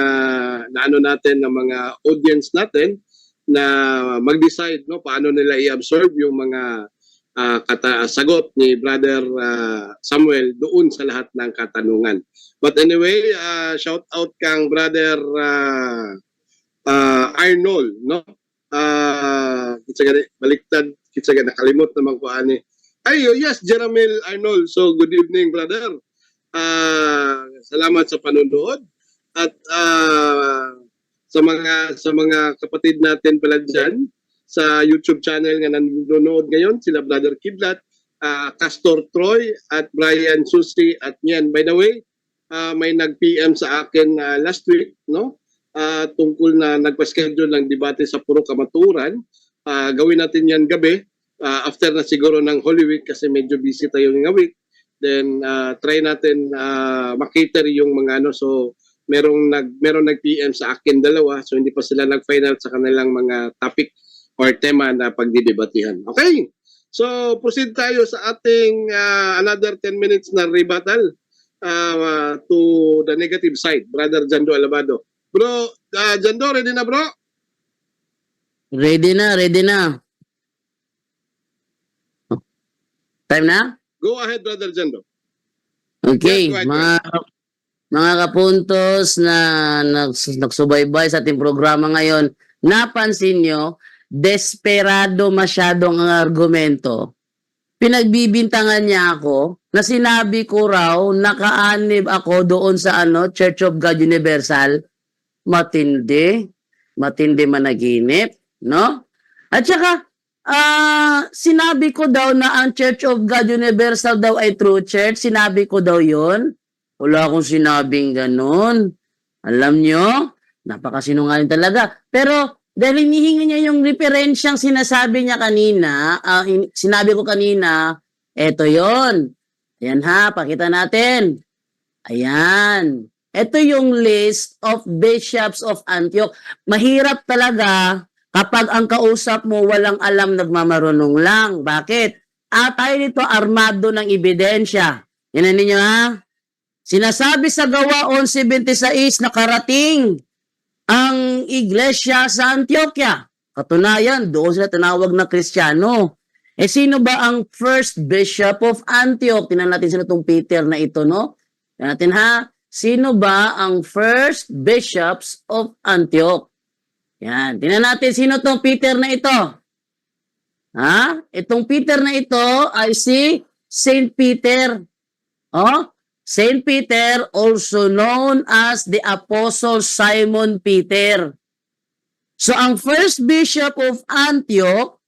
na ano natin, ng mga audience natin na mag-decide, no, paano nila i-absorb yung mga sagot ni Brother Samuel doon sa lahat ng katanungan. But anyway, shout out kang Brother Arnold, no? Baliktad, nakalimot naman ko ani. Ay, yes, Jeramil Arnold. So, good evening, brother. Salamat sa panonood. At sa mga kapatid natin pala dyan, sa YouTube channel nga nanonood ngayon, sila Brother Kiblat, Castor Troy, at Brian Susi, at yan. By the way, may nag-PM sa akin last week, no? Tungkol na nagpa-schedule ng debate sa Puro Kamaturan. Gawin natin yan gabi, after na siguro ng Holy Week kasi medyo busy tayo ng week. Then try natin makiter yung mga ano. So merong nag-PM sa akin dalawa, so hindi pa sila nag-final sa kanilang mga topic or tema na pagdidebatihan. Okay, so proceed tayo sa ating another 10 minutes na rebuttal to the negative side. Brother Jando Alabado. Bro, Jando, ready na bro?
Ready na. Time na?
Go ahead, Brother Jando.
Okay,
Yes, go ahead.
mga kapuntos na nagsubaybay sa ating programa ngayon, napansin nyo, desperado masyadong ang argumento. Pinagbibintangan niya ako na sinabi ko raw nakaanib ako doon sa Church of God Universal. Matindi managinip, no? At saka sinabi ko daw na ang Church of God Universal daw ay true church. Sinabi ko daw yon. Wala akong sinabing ganun. Alam nyo, napakasinungaling talaga. Pero dahil hinihingi niya yung referensyang sinasabi niya kanina, sinabi ko kanina, eto yon. Ayan ha, pakita natin. Ayan. Ito yung list of bishops of Antioch. Mahirap talaga kapag ang kausap mo walang alam, nagmamarunong lang. Bakit? Tayo dito armado ng ebidensya. Yan na ninyo ha? Sinasabi sa Gawa 11:26 na karating ang iglesia sa Antioquia. Katunayan, doon sila tinawag na Kristiyano. Sino ba ang first bishop of Antioch? Tingnan natin sino itong Peter na ito, no? Tingnan natin ha? Sino ba ang first bishops of Antioch? Yan. Tingnan natin sino itong Peter na ito. Ha? Itong Peter na ito ay si Saint Peter. Oh? Saint Peter, also known as the Apostle Simon Peter. So, ang first bishop of Antioch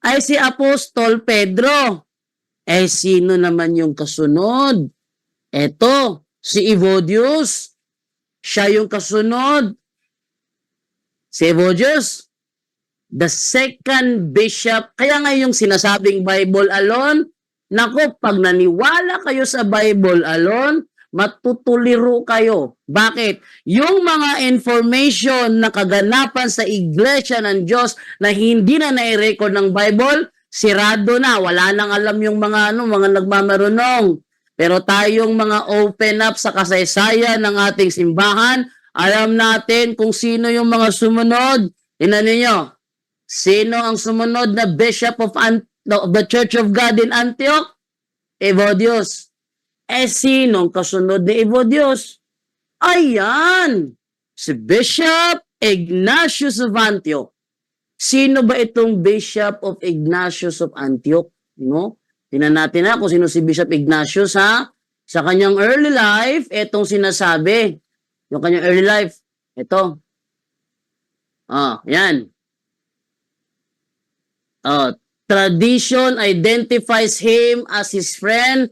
ay si Apostol Pedro. Sino naman yung kasunod? Eto, si Evodius. Siya yung kasunod. Si Evodius, the second bishop. Kaya nga yung sinasabing Bible alone, nako, pag naniwala kayo sa Bible alone, matutuliro kayo. Bakit? Yung mga information na kaganapan sa iglesia ng Diyos na hindi na nai-record ng Bible, sirado na. Wala nang alam yung mga nagmamarunong. Pero tayong mga open up sa kasaysayan ng ating simbahan, alam natin kung sino yung mga sumunod. Tingnan ninyo, sino ang sumunod na bishop of the Church of God in Antioch? Evodius. Sinong kasunod ni Evodius? Ayan! Si Bishop Ignatius of Antioch. Sino ba itong Bishop of Ignatius of Antioch? No? Tingnan natin kung sino si Bishop Ignatius ha. Sa kanyang early life, itong sinasabi. Yung kanyang early life. Ito. Yan. Tradition identifies him as his friend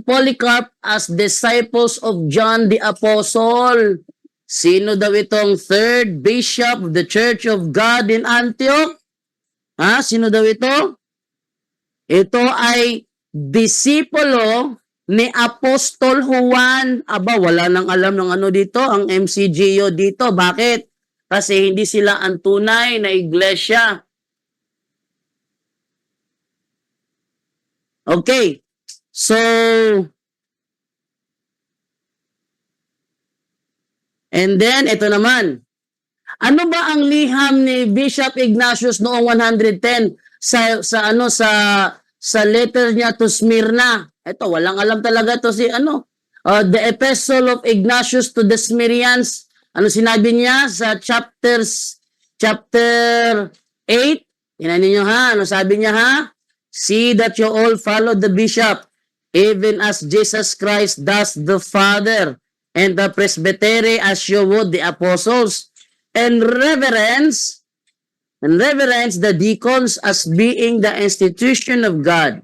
Polycarp as disciples of John the Apostle. Sino daw itong third bishop of the Church of God in Antioch? Sino daw ito? Ito ay disipulo ni Apostol Juan. Aba, wala nang alam ng ano dito, ang MCGO dito. Bakit? Kasi hindi sila ang tunay na iglesia. Okay. So, and then, ito naman. Ano ba ang liham ni Bishop Ignatius noong 110 sa letter niya to Smyrna? Ito, walang alam talaga to si the Epistle of Ignatius to the Smyrnians. Ano sinabi niya sa chapter 8? Tingnan niyo ha, ano sabi niya ha? See that you all follow the bishop, even as Jesus Christ does the Father, and the presbytery as you would the apostles, and reverence the deacons as being the institution of God.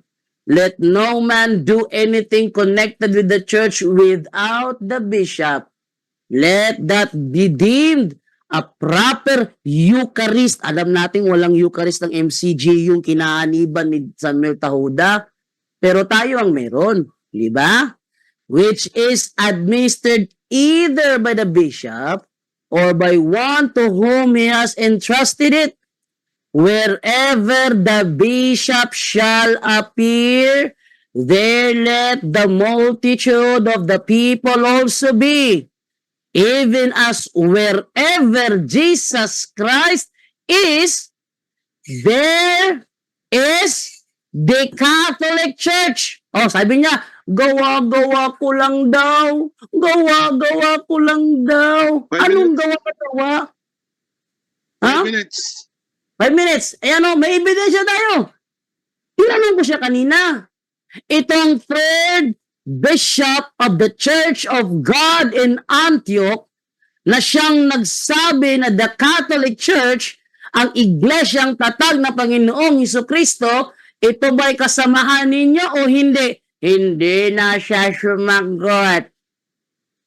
Let no man do anything connected with the church without the bishop. Let that be deemed a proper Eucharist. Alam natin walang Eucharist ng MCG yung kinaaniban ni Samuel Tahuda, pero tayo ang meron, di ba? Which is administered either by the bishop or by one to whom he has entrusted it. Wherever the bishop shall appear, there let the multitude of the people also be. Even as wherever Jesus Christ is, there is the Catholic Church. Oh, sabi niya, gawa-gawa ko lang daw. Gawa-gawa ko lang daw.
5
Anong
minutes.
gawa-gawa? Ha?
5 minutes.
5 minutes. Ayan o, may ebidensya tayo. Tinanong ko siya kanina. Itong third bishop of the Church of God in Antioch na siyang nagsabi na the Catholic Church ang iglesyang tatag na Panginoong Hesukristo, ito ba'y kasamahan ninyo o hindi? Hindi na siya sumagot.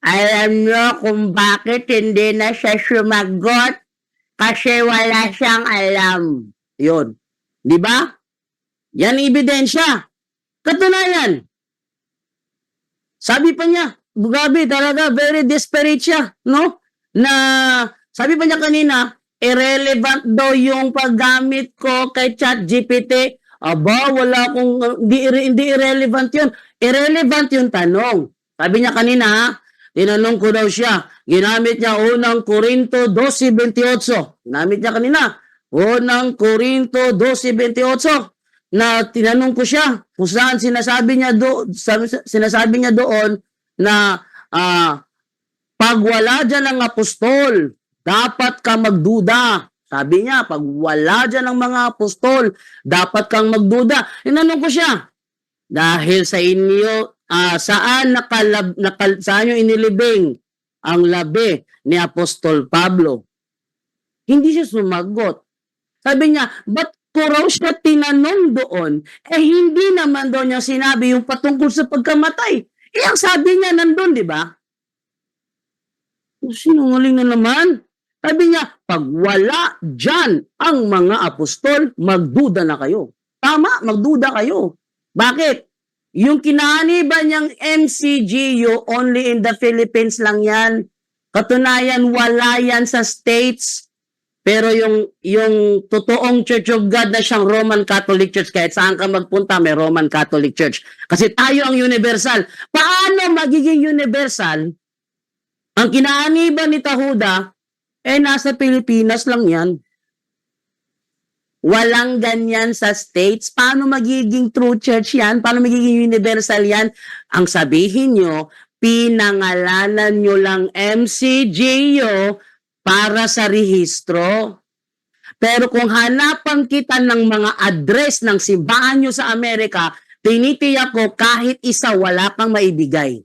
Alam nyo kung bakit hindi na siya sumagot? Kasi wala siyang alam. Yun. Di ba? Yan ebidensya. Katunayan. Sabi pa niya, grabe talaga, very desperate siya, no? Na, sabi pa niya kanina, irrelevant daw yung paggamit ko kay ChatGPT. Aba, wala akong, hindi irrelevant yun. Irrelevant yung tanong. Sabi niya kanina, tinanong ko daw siya, ginamit niya unang Korinto 12:28. Ginamit niya kanina, unang Korinto 12:28. Na tinanong ko siya kung saan sinasabi niya doon na pag wala dyan ng apostol, dapat ka magduda. Sabi niya, pag wala dyan ng mga apostol, dapat kang magduda. Tinanong ko siya, dahil sa inyo, saan nyo inilibing ang labi ni Apostol Pablo? Hindi siya sumagot. Sabi niya, ba't ko raw siya tinanong doon, hindi naman doon niya sinabi yung patungkol sa pagkamatay. Ang sabi niya nandun, di ba? Sinungaling na naman. Sabi niya, pag wala dyan ang mga apostol, magduda na kayo. Tama, magduda kayo. Bakit? Yung kinaaniban niyang MCGU, only in the Philippines lang yan. Katunayan, wala yan sa States. Pero yung totoong Church of God na siyang Roman Catholic Church, kahit saan ka magpunta, may Roman Catholic Church. Kasi tayo ang universal. Paano magiging universal? Ang kinaaniban ni Tahuda, nasa Pilipinas lang yan. Walang ganyan sa States. Paano magiging true church yan? Paano magiging universal yan? Ang sabihin nyo, pinangalanan nyo lang MCGO para sa rehistro. Pero kung hanapan kita ng mga address ng simbahan nyo sa Amerika, tinitiyak ko kahit isa wala kang maibigay.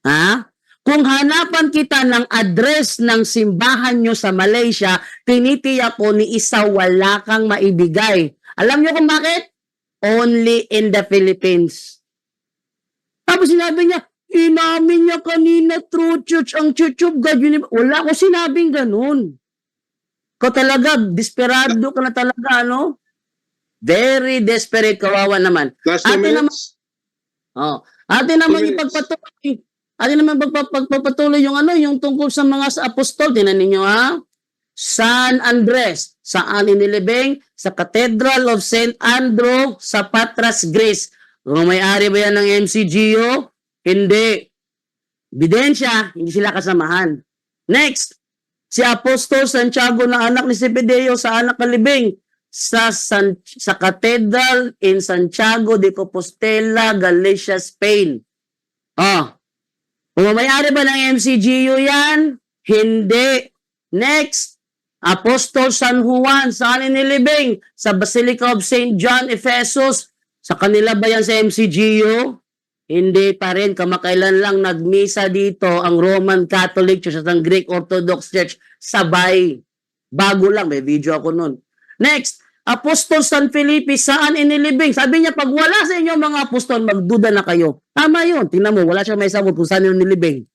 Ha? Kung hanapan kita ng address ng simbahan nyo sa Malaysia, tinitiyak ko ni isa wala kang maibigay. Alam nyo kung bakit? Only in the Philippines. Tapos sinabi niya, inamin niya kanina, true church, ang Church of God. Wala ko sinabing ganun. Ko talaga, desperado ka na talaga, ano? Very desperate, kawawa naman.
Last 2 minutes.
Atin naman
2 minutes.
ipagpatuloy. Atin naman pagpapatuloy yung yung tungkol sa mga apostol. Tinan ninyo San Andres, saan inilibing? Sa Cathedral of St. Andrew sa Patras, Greece. Kung may-ari ba yan ng MCGO? Hindi. Ebidensya, hindi sila kasamahan. Next, si Apostol Santiago na anak ni Zebedeo sa anak kalibing sa Cathedral in Santiago de Compostela, Galicia, Spain. Kung may-ari ba ng MCGO yan? Hindi. Next, Apostol San Juan, saan inilibing? Sa Basilica of St. John, Ephesus. Sa kanila ba yan sa MCGO? Hindi pa rin. Kamakailan lang nagmisa dito ang Roman Catholic Church at ang Greek Orthodox Church. Sabay. Bago lang. May video ako nun. Next, Apostol San Felipe, saan inilibing? Sabi niya, pag wala sa inyo mga apostol, magduda na kayo. Tama yun. Tingnan mo, wala siya may sagot kung saan inilibing.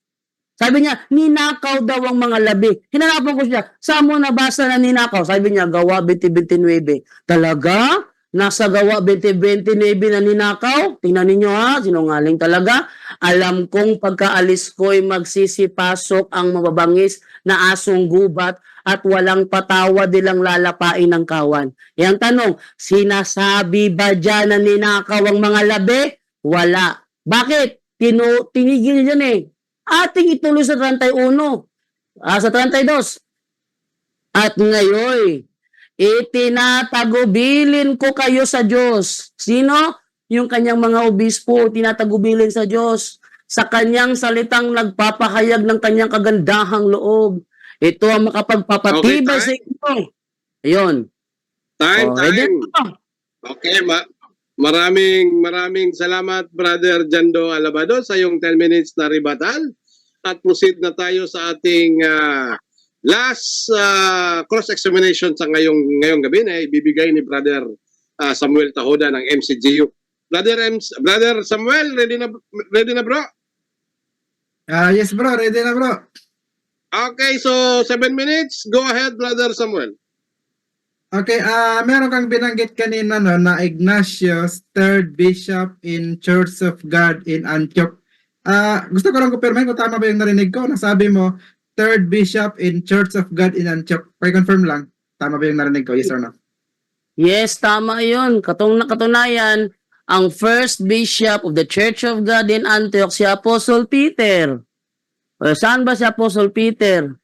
Sabi niya, ninakaw daw ang mga labi. Hinanapan ko siya, saan mo nabasa na ninakaw? Sabi niya, Gawa 20:29. Talaga? Nasa Gawa 20:29 na ninakaw? Tingnan ninyo sinungaling talaga. Alam kong pagkaalis ko'y magsisipasok ang mababangis na asong gubat at walang patawa nilang lalapain ng kawan. Yang tanong, sinasabi ba dyan na ninakaw ang mga labi? Wala. Bakit? Tinigil yan ating ituloy sa 31. Sa 32. At ngayon, itinatagubilin ko kayo sa Diyos. Sino? Yung kanyang mga obispo, tinatagubilin sa Diyos. Sa kanyang salitang nagpapahayag ng kanyang kagandahang loob. Ito ang makapagpapatibay sa inyo. Ayun.
Time.
Ready?
Okay, maraming salamat, Brother Jando Alabado, sa yung 10 minutes na rebuttal. At proceed na tayo sa ating last cross-examination sa ngayong gabi na ibibigay ni Brother Samuel Tahoda ng MCGU. Brother Samuel, ready na bro?
Yes bro, ready na bro.
Okay, so 7 minutes. Go ahead, Brother Samuel.
Okay, meron kang binanggit kanina na Ignatius, 3rd Bishop in Church of God in Antioch. Gusto ko lang kumpirmahin kung tama ba yung narinig ko. Nasabi mo, 3rd Bishop in Church of God in Antioch. Pa-confirm lang, tama ba yung narinig ko? Yes or no?
Yes, tama yun. Katunayan, ang first bishop of the Church of God in Antioch, si Apostle Peter. Saan ba si Apostle Peter?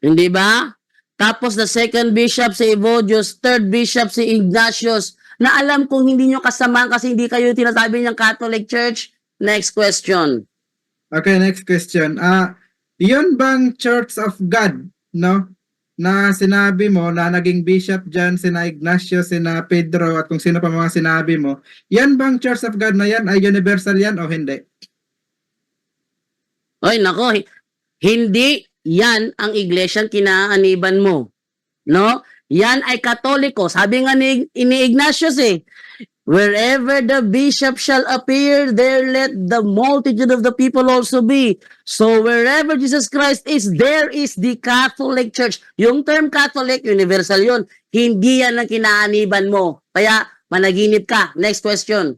Hindi ba? Tapos the second bishop si Evodius, third bishop si Ignatius, na alam kong hindi nyo kasama kasi hindi kayo tinasabi ng Catholic Church. Next question.
Okay, next question. Yun bang Church of God, no? Na sinabi mo na naging bishop dyan, sina Ignacio, sina Pedro, at kung sino pa mga sinabi mo, yan bang Church of God na yan ay universal yan o hindi?
Oy, nako, hindi yan ang iglesyang kinaaniban mo. No? Yan ay Katoliko. Sabi nga ni Ignatius wherever the bishop shall appear, there let the multitude of the people also be. So wherever Jesus Christ is, there is the Catholic Church. Yung term Catholic, universal yun. Hindi yan ang kinaaniban mo. Kaya managinip ka. Next question.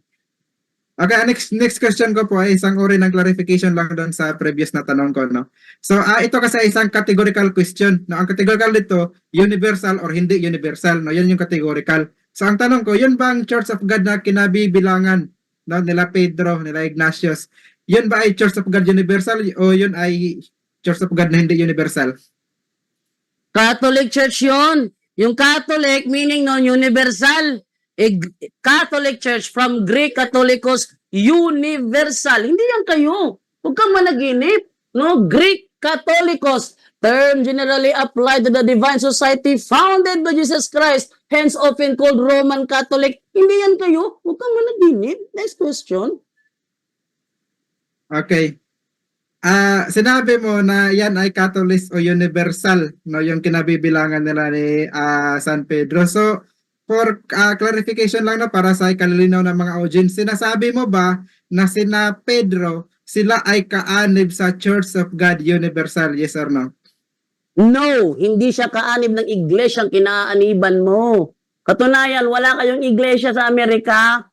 Okay, next question ko po ay isang uri ng clarification lang doon sa previous na tanong ko, no? So, ito kasi isang categorical question, no? Ang categorical dito, universal or hindi universal, no? Yan yung categorical. So, ang tanong ko, yun ba ang Church of God na kinabibilangan, no? Nila Pedro, nila Ignatius, yun ba ay Church of God universal o yun ay Church of God na hindi universal?
Catholic Church yun. Yung Catholic, meaning non-universal. Catholic Church from Greek Catholicos, universal. Hindi yan kayo. Huwag kang managinip. No? Greek Catholicos, term generally applied to the divine society founded by Jesus Christ, hence often called Roman Catholic. Hindi yan kayo. Huwag kang managinip. Next question.
Okay. Sinabi mo na yan ay Catholic o universal, no? Yung kinabibilangan nila ni San Pedro. So, for clarification lang na para sa kalilinaw ng mga audience, sinasabi mo ba na sina Pedro, sila ay kaanib sa Church of God Universal, yes or no?
No, hindi siya kaanib ng iglesyang kinaaniban mo. Katunayan, wala kayong iglesia sa Amerika.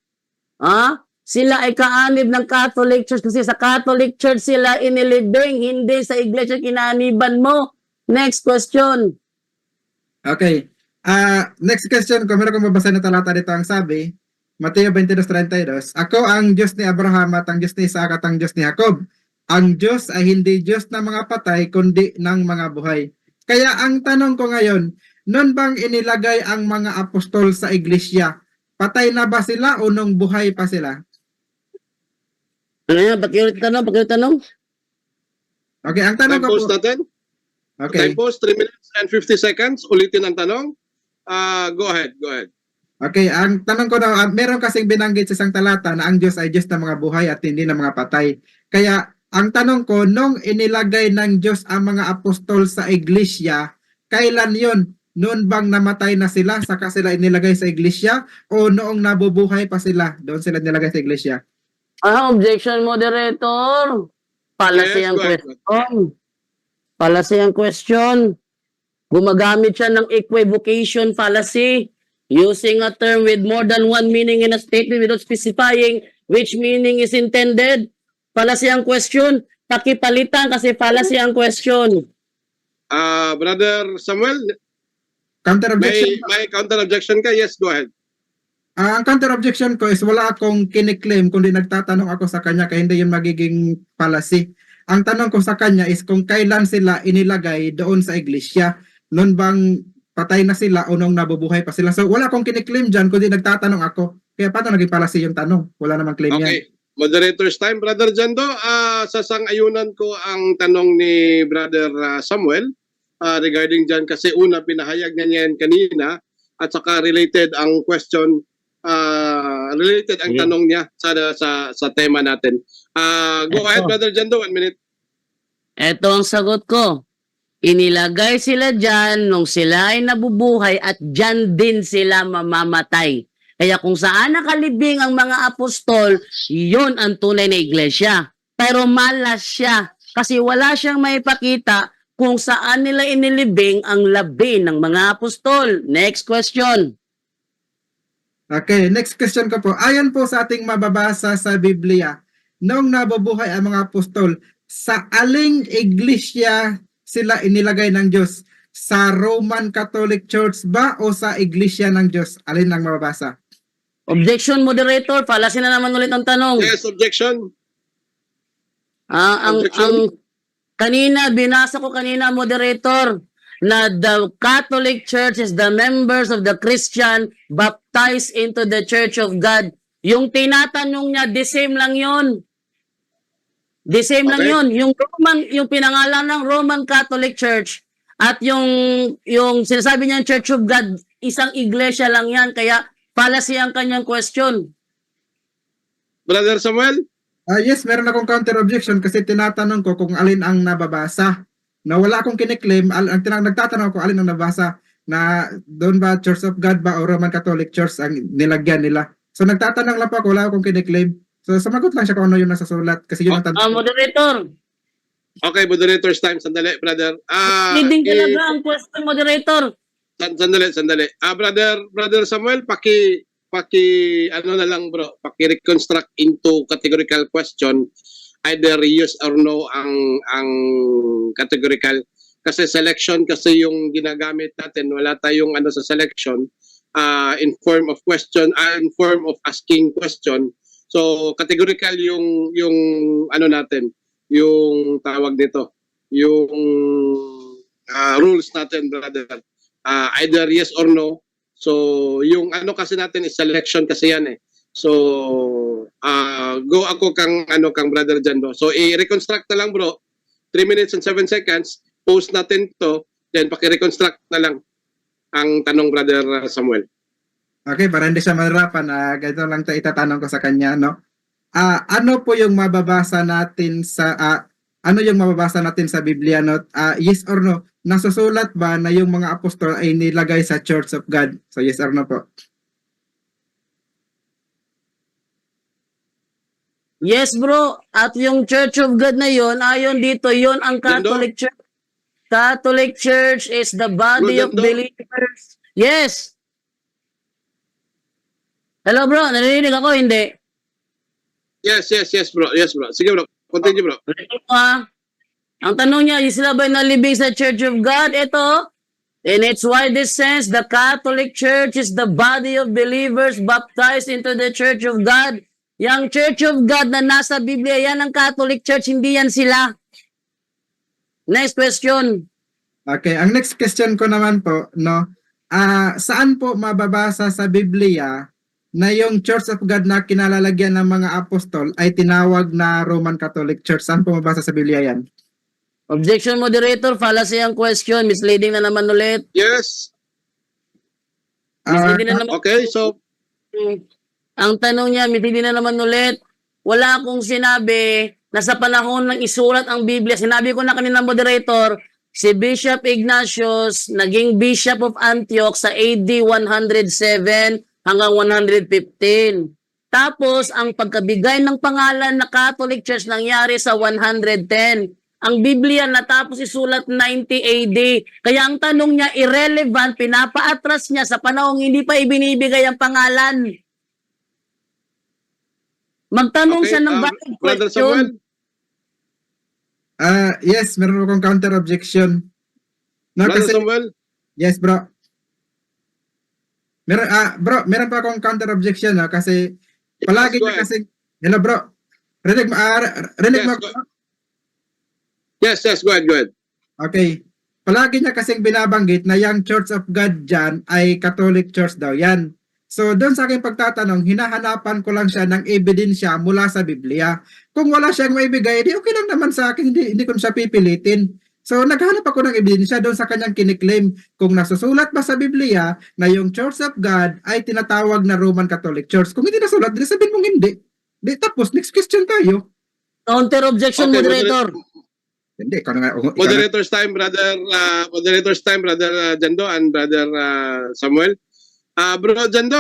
sila ay kaanib ng Catholic Church kasi sa Catholic Church sila inilibing, hindi sa iglesia kinaaniban mo. Next question.
Okay. Next question ko, meron kong mabasa na talata dito ang sabi, Mateo 22:32, Ako ang Diyos ni Abraham at ang Diyos ni Isaac at ang Diyos ni Jacob. Ang Diyos ay hindi Diyos ng mga patay, kundi ng mga buhay. Kaya ang tanong ko ngayon, noon bang inilagay ang mga apostol sa iglesia? Patay na ba sila o nung buhay pa sila?
Ano yan? Pakiulit tanong?
Okay, ang tanong
Time
ko
pause
po.
natin.
Okay.
Time pause, 3 minutes and 50 seconds. Ulitin ang tanong. Go ahead.
Okay, ang tanong ko na, meron kasing binanggit sa isang talata na ang Diyos ay Diyos ng mga buhay at hindi ng mga patay. Kaya, ang tanong ko, nung inilagay ng Diyos ang mga apostol sa iglesia, kailan yon? Noon bang namatay na sila, saka sila inilagay sa iglesia? O noong nabubuhay pa sila, doon sila inilagay sa iglesia?
Objection, moderator. Fallacy
Yes,
ang
go ahead.
question. Fallacy ang question. Gumagamit siya ng equivocation fallacy, using a term with more than one meaning in a statement without specifying which meaning is intended. Fallacy ang question. Pakipalitan kasi fallacy ang question.
Brother Samuel,
Counter objection.
may counter objection ka? Yes, go ahead.
Ang counter objection ko is wala akong kiniklaim kundi nagtatanong ako sa kanya kaya hindi yun magiging fallacy. Ang tanong ko sa kanya is kung kailan sila inilagay doon sa iglesia. Noon bang patay na sila o nung nabubuhay pa sila. So wala akong kiniklaim dyan kundi nagtatanong ako. Kaya paano naging fallacy yung tanong? Wala namang claim yan.
Okay. Moderator's time. Brother Jando, sasang-ayunan ko ang tanong ni Brother Samuel regarding dyan kasi una pinahayag niya yan kanina at saka related ang question related ang tanong niya sa tema natin. Go ahead, Brother Jando, 1 minute.
Ito ang sagot ko. Inilagay sila dyan nung sila ay nabubuhay at dyan din sila mamamatay. Kaya kung saan nakalibing ang mga apostol, yun ang tunay na iglesia. Pero malas siya kasi wala siyang maipakita kung saan nila inilibing ang labi ng mga apostol. Next question.
Okay, next question ko po. Ayon po sa ating mababasa sa Biblia, nung nabubuhay ang mga apostol, sa aling iglesia sila inilagay ng Diyos? Sa Roman Catholic Church ba o sa iglesia ng Diyos? Alin ang mababasa?
Objection, moderator. Fallacy na naman ulit ang tanong.
Yes, objection.
Ang kanina, binasa ko kanina, moderator, na the Catholic Church is the members of the Christian baptized into the Church of God. Yung tinatanong niya, the same lang yun. The same lang
Okay.
yun. Yung pinangalan ng Roman Catholic Church at yung sinasabi niya Church of God, isang iglesia lang yan. Kaya fallacy ang kanyang question.
Brother Samuel?
Yes, meron akong counter objection kasi tinatanong ko kung alin ang nababasa. Na wala akong kiniklaim, nagtatanong ko alin ang nabasa na doon ba Church of God ba o Roman Catholic Church ang nilagyan nila. So nagtatanong lang po ako, wala akong kiniklaim. So sumagot lang siya kung ano yung nasa sulat kasi yun ang tanong.
Moderator,
Okay, moderator's time. Sandali, brother.
leading talaga ang question, moderator.
Sandali. Brother Samuel, ano na lang bro, paki-reconstruct into categorical question, either yes or no ang categorical, kasi selection kasi yung ginagamit natin, wala tayong ano sa selection in form of question, in form of asking question. So categorical yung ano natin, yung tawag nito, yung rules natin, brother. Either yes or no. So, yung ano kasi natin is selection kasi yan eh. So, go ako kang brother dyan, bro. So, i-reconstruct na lang, bro. 3 minutes and 7 seconds. Post natin to. Then, paki-reconstruct na lang ang tanong, brother Samuel.
Okay, para hindi siya mahirapan, ganito lang itatanong ko sa kanya, no? Ano po yung mababasa natin sa Biblia, no? Yes or no? Nasusulat ba na yung mga apostol ay nilagay sa Church of God? So yes or no po?
Yes, bro. At yung Church of God na yon, ayon dito, yon ang Catholic Church. Catholic Church is the body of believers. Yes. Hello, bro. Narinig ako, hindi.
Yes, bro. Yes, bro. Sige, bro. Continue, bro.
Ang tanong niya, yung sila ba'y nalibing sa Church of God? Ito, in its widest sense, the Catholic Church is the body of believers baptized into the Church of God. Yang Church of God na nasa Biblia, yan ang Catholic Church, hindi yan sila. Next question.
Okay, ang next question ko naman po, no, saan po mababasa sa Biblia na yung Church of God na kinalalagyan ng mga apostol ay tinawag na Roman Catholic Church? Saan po mababasa sa Biblia yan?
Objection, moderator, fallacy ang question. Misleading na naman ulit.
Yes.
Misleading na naman.
Okay, so
Ang tanong niya, misleading na naman ulit. Wala akong sinabi na sa panahon ng isulat ang Biblia. Sinabi ko na kanina, moderator, si Bishop Ignatius naging Bishop of Antioch sa AD 107 hanggang 115. Tapos, ang pagkabigay ng pangalan na Catholic Church nangyari sa 110. Ang Biblia natapos isulat 90 AD. Kaya ang tanong niya, irrelevant, pinapaatras niya sa panahong hindi pa ibinibigay ang pangalan. Magtanong
okay,
siya ng valid
Brother
question.
Samuel.
Yes, meron akong counter objection. No,
Brother
kasi,
Samuel.
yes, bro. Meron pa akong counter objection, no, kasi palagi
go
niya
eh.
ahead.
kasi, hello bro, rinig mo,
Yes, go ahead.
okay. Palagi niya kasing binabanggit na yung Church of God dyan ay Catholic Church daw yan. So, doon sa aking pagtatanong, hinahanapan ko lang siya ng ebidensya mula sa Biblia. Kung wala siyang maibigay, di okay lang naman sa akin, hindi ko siya pipilitin. So, naghanap ako ng ebidensya doon sa kanyang kiniklaim. Kung nasusulat ba sa Biblia na yung Church of God ay tinatawag na Roman Catholic Church. Kung hindi nasulat, di sabihin mong hindi. Di, tapos, next question tayo.
Counter objection,
Okay,
moderator.
Hindi, ikaw na nga.
Moderator's time, brother Jando and brother Samuel. Bro Jando,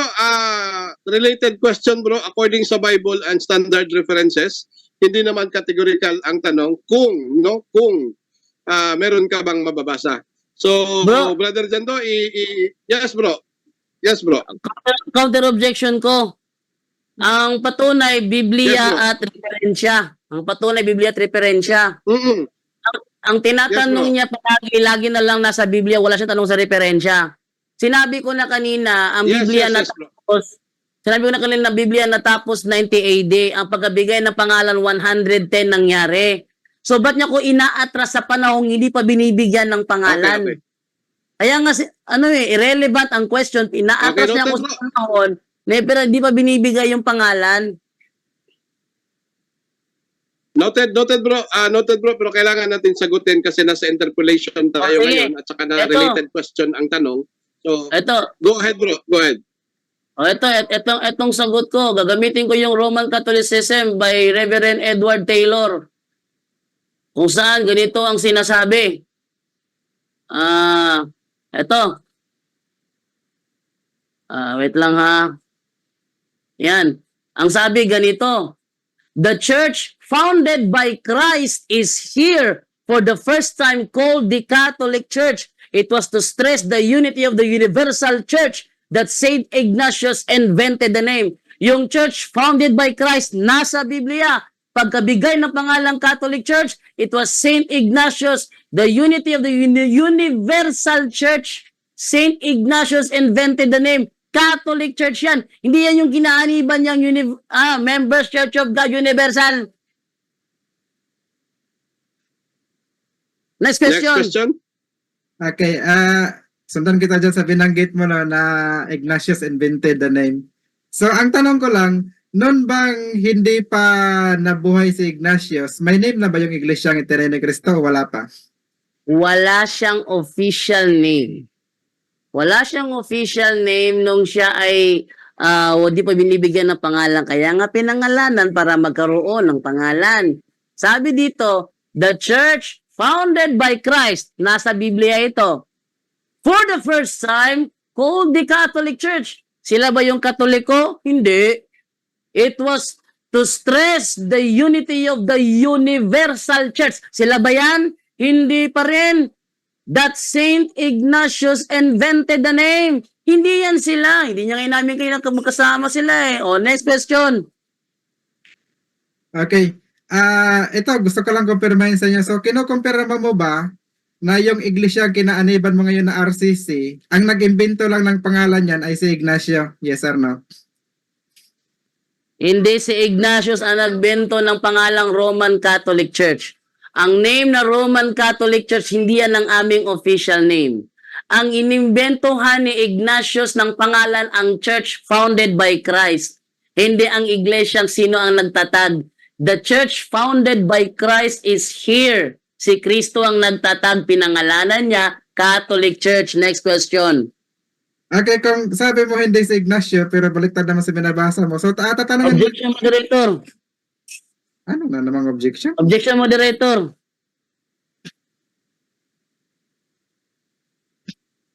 related question bro, according sa Bible and standard references, hindi naman categorical ang tanong kung meron ka bang mababasa. So,
Bro.
brother Jando, yes bro.
Counter objection ko. Ang patunay, Biblia
Yes, bro.
at referensya. Ang patunay, Biblia at referensya.
Mm-mm.
Ang tinatanong
Yes, bro.
niya lagi na lang nasa Biblia, wala siyang tanong sa referensya. Sinabi ko na kanina, ang
Yes,
Biblia
yes, bro.
sinabi ko na kanina, Biblia natapos 90 AD, ang pagkabigay ng pangalan 110 nangyari. So, ba't niya ko inaatras sa panahong hindi pa binibigyan ng pangalan?
Okay.
Kaya nga, irrelevant ang question, inaatras
Okay,
niya ako
noted,
sa panahon, pero hindi pa binibigay yung pangalan.
Noted bro. Noted bro, pero kailangan natin sagutin kasi nasa interpolation tayo
Okay.
ngayon at saka na
Eto.
related question ang tanong. So,
Ito,
go ahead bro. Go ahead.
Etong sagot ko, gagamitin ko yung Roman Catholicism by Reverend Edward Taylor. Kung saan ganito ang sinasabi. Wait lang ha. Yan. Ang sabi ganito, the church founded by Christ is here for the first time called the Catholic Church. It was to stress the unity of the universal church that Saint Ignatius invented the name. Yung church founded by Christ, nasa Biblia. Pagkabigay ng pangalang Catholic Church, it was Saint Ignatius, the unity of the universal church. Saint Ignatius invented the name. Catholic Church yan. Hindi yan yung ginaaniban niyang Members Church of God Universal. Next
Next
question.
question.
Okay, sundan kita dyan sa binanggit mo no, na Ignatius invented the name. So, ang tanong ko lang, noon bang hindi pa nabuhay si Ignatius, may name na ba yung Iglesyang Eterna ni Cristo o wala pa?
Wala siyang official name. Wala siyang official name nung siya ay di pa binibigyan ng pangalan. Kaya nga pinangalanan para magkaroon ng pangalan. Sabi dito, the church founded by Christ, nasa Biblia ito, for the first time, called the Catholic Church. Sila ba yung Katoliko? Hindi. It was to stress the unity of the universal church. Sila ba yan? Hindi pa rin. That Saint Ignatius invented the name. Hindi yan sila. Hindi niya ngayon namin kayo magkasama sila eh. O, next question.
Okay. Ito, gusto ko lang kumpirmahin sa inyo. So, kinukumpirma mo ba na yung iglesia kinaaniban mo ngayon na RCC, ang nag-imbento lang ng pangalan niyan ay si Ignacio? Yes or no?
Hindi si Ignatius ang nagbento ng pangalang Roman Catholic Church. Ang name na Roman Catholic Church, hindi yan ang aming official name. Ang inimbentohan ni Ignatius ng pangalan ang church founded by Christ. Hindi ang iglesyang sino ang nagtatag. The church founded by Christ is here. Si Kristo ang nagtatag, pinangalanan niya, Catholic Church. Next question.
Okay, kung sabi mo hindi si Ignacio, pero baliktad naman sa binabasa mo. So, tatanungin mo,
Objection, moderator.
ano na namang objection?
Objection, moderator.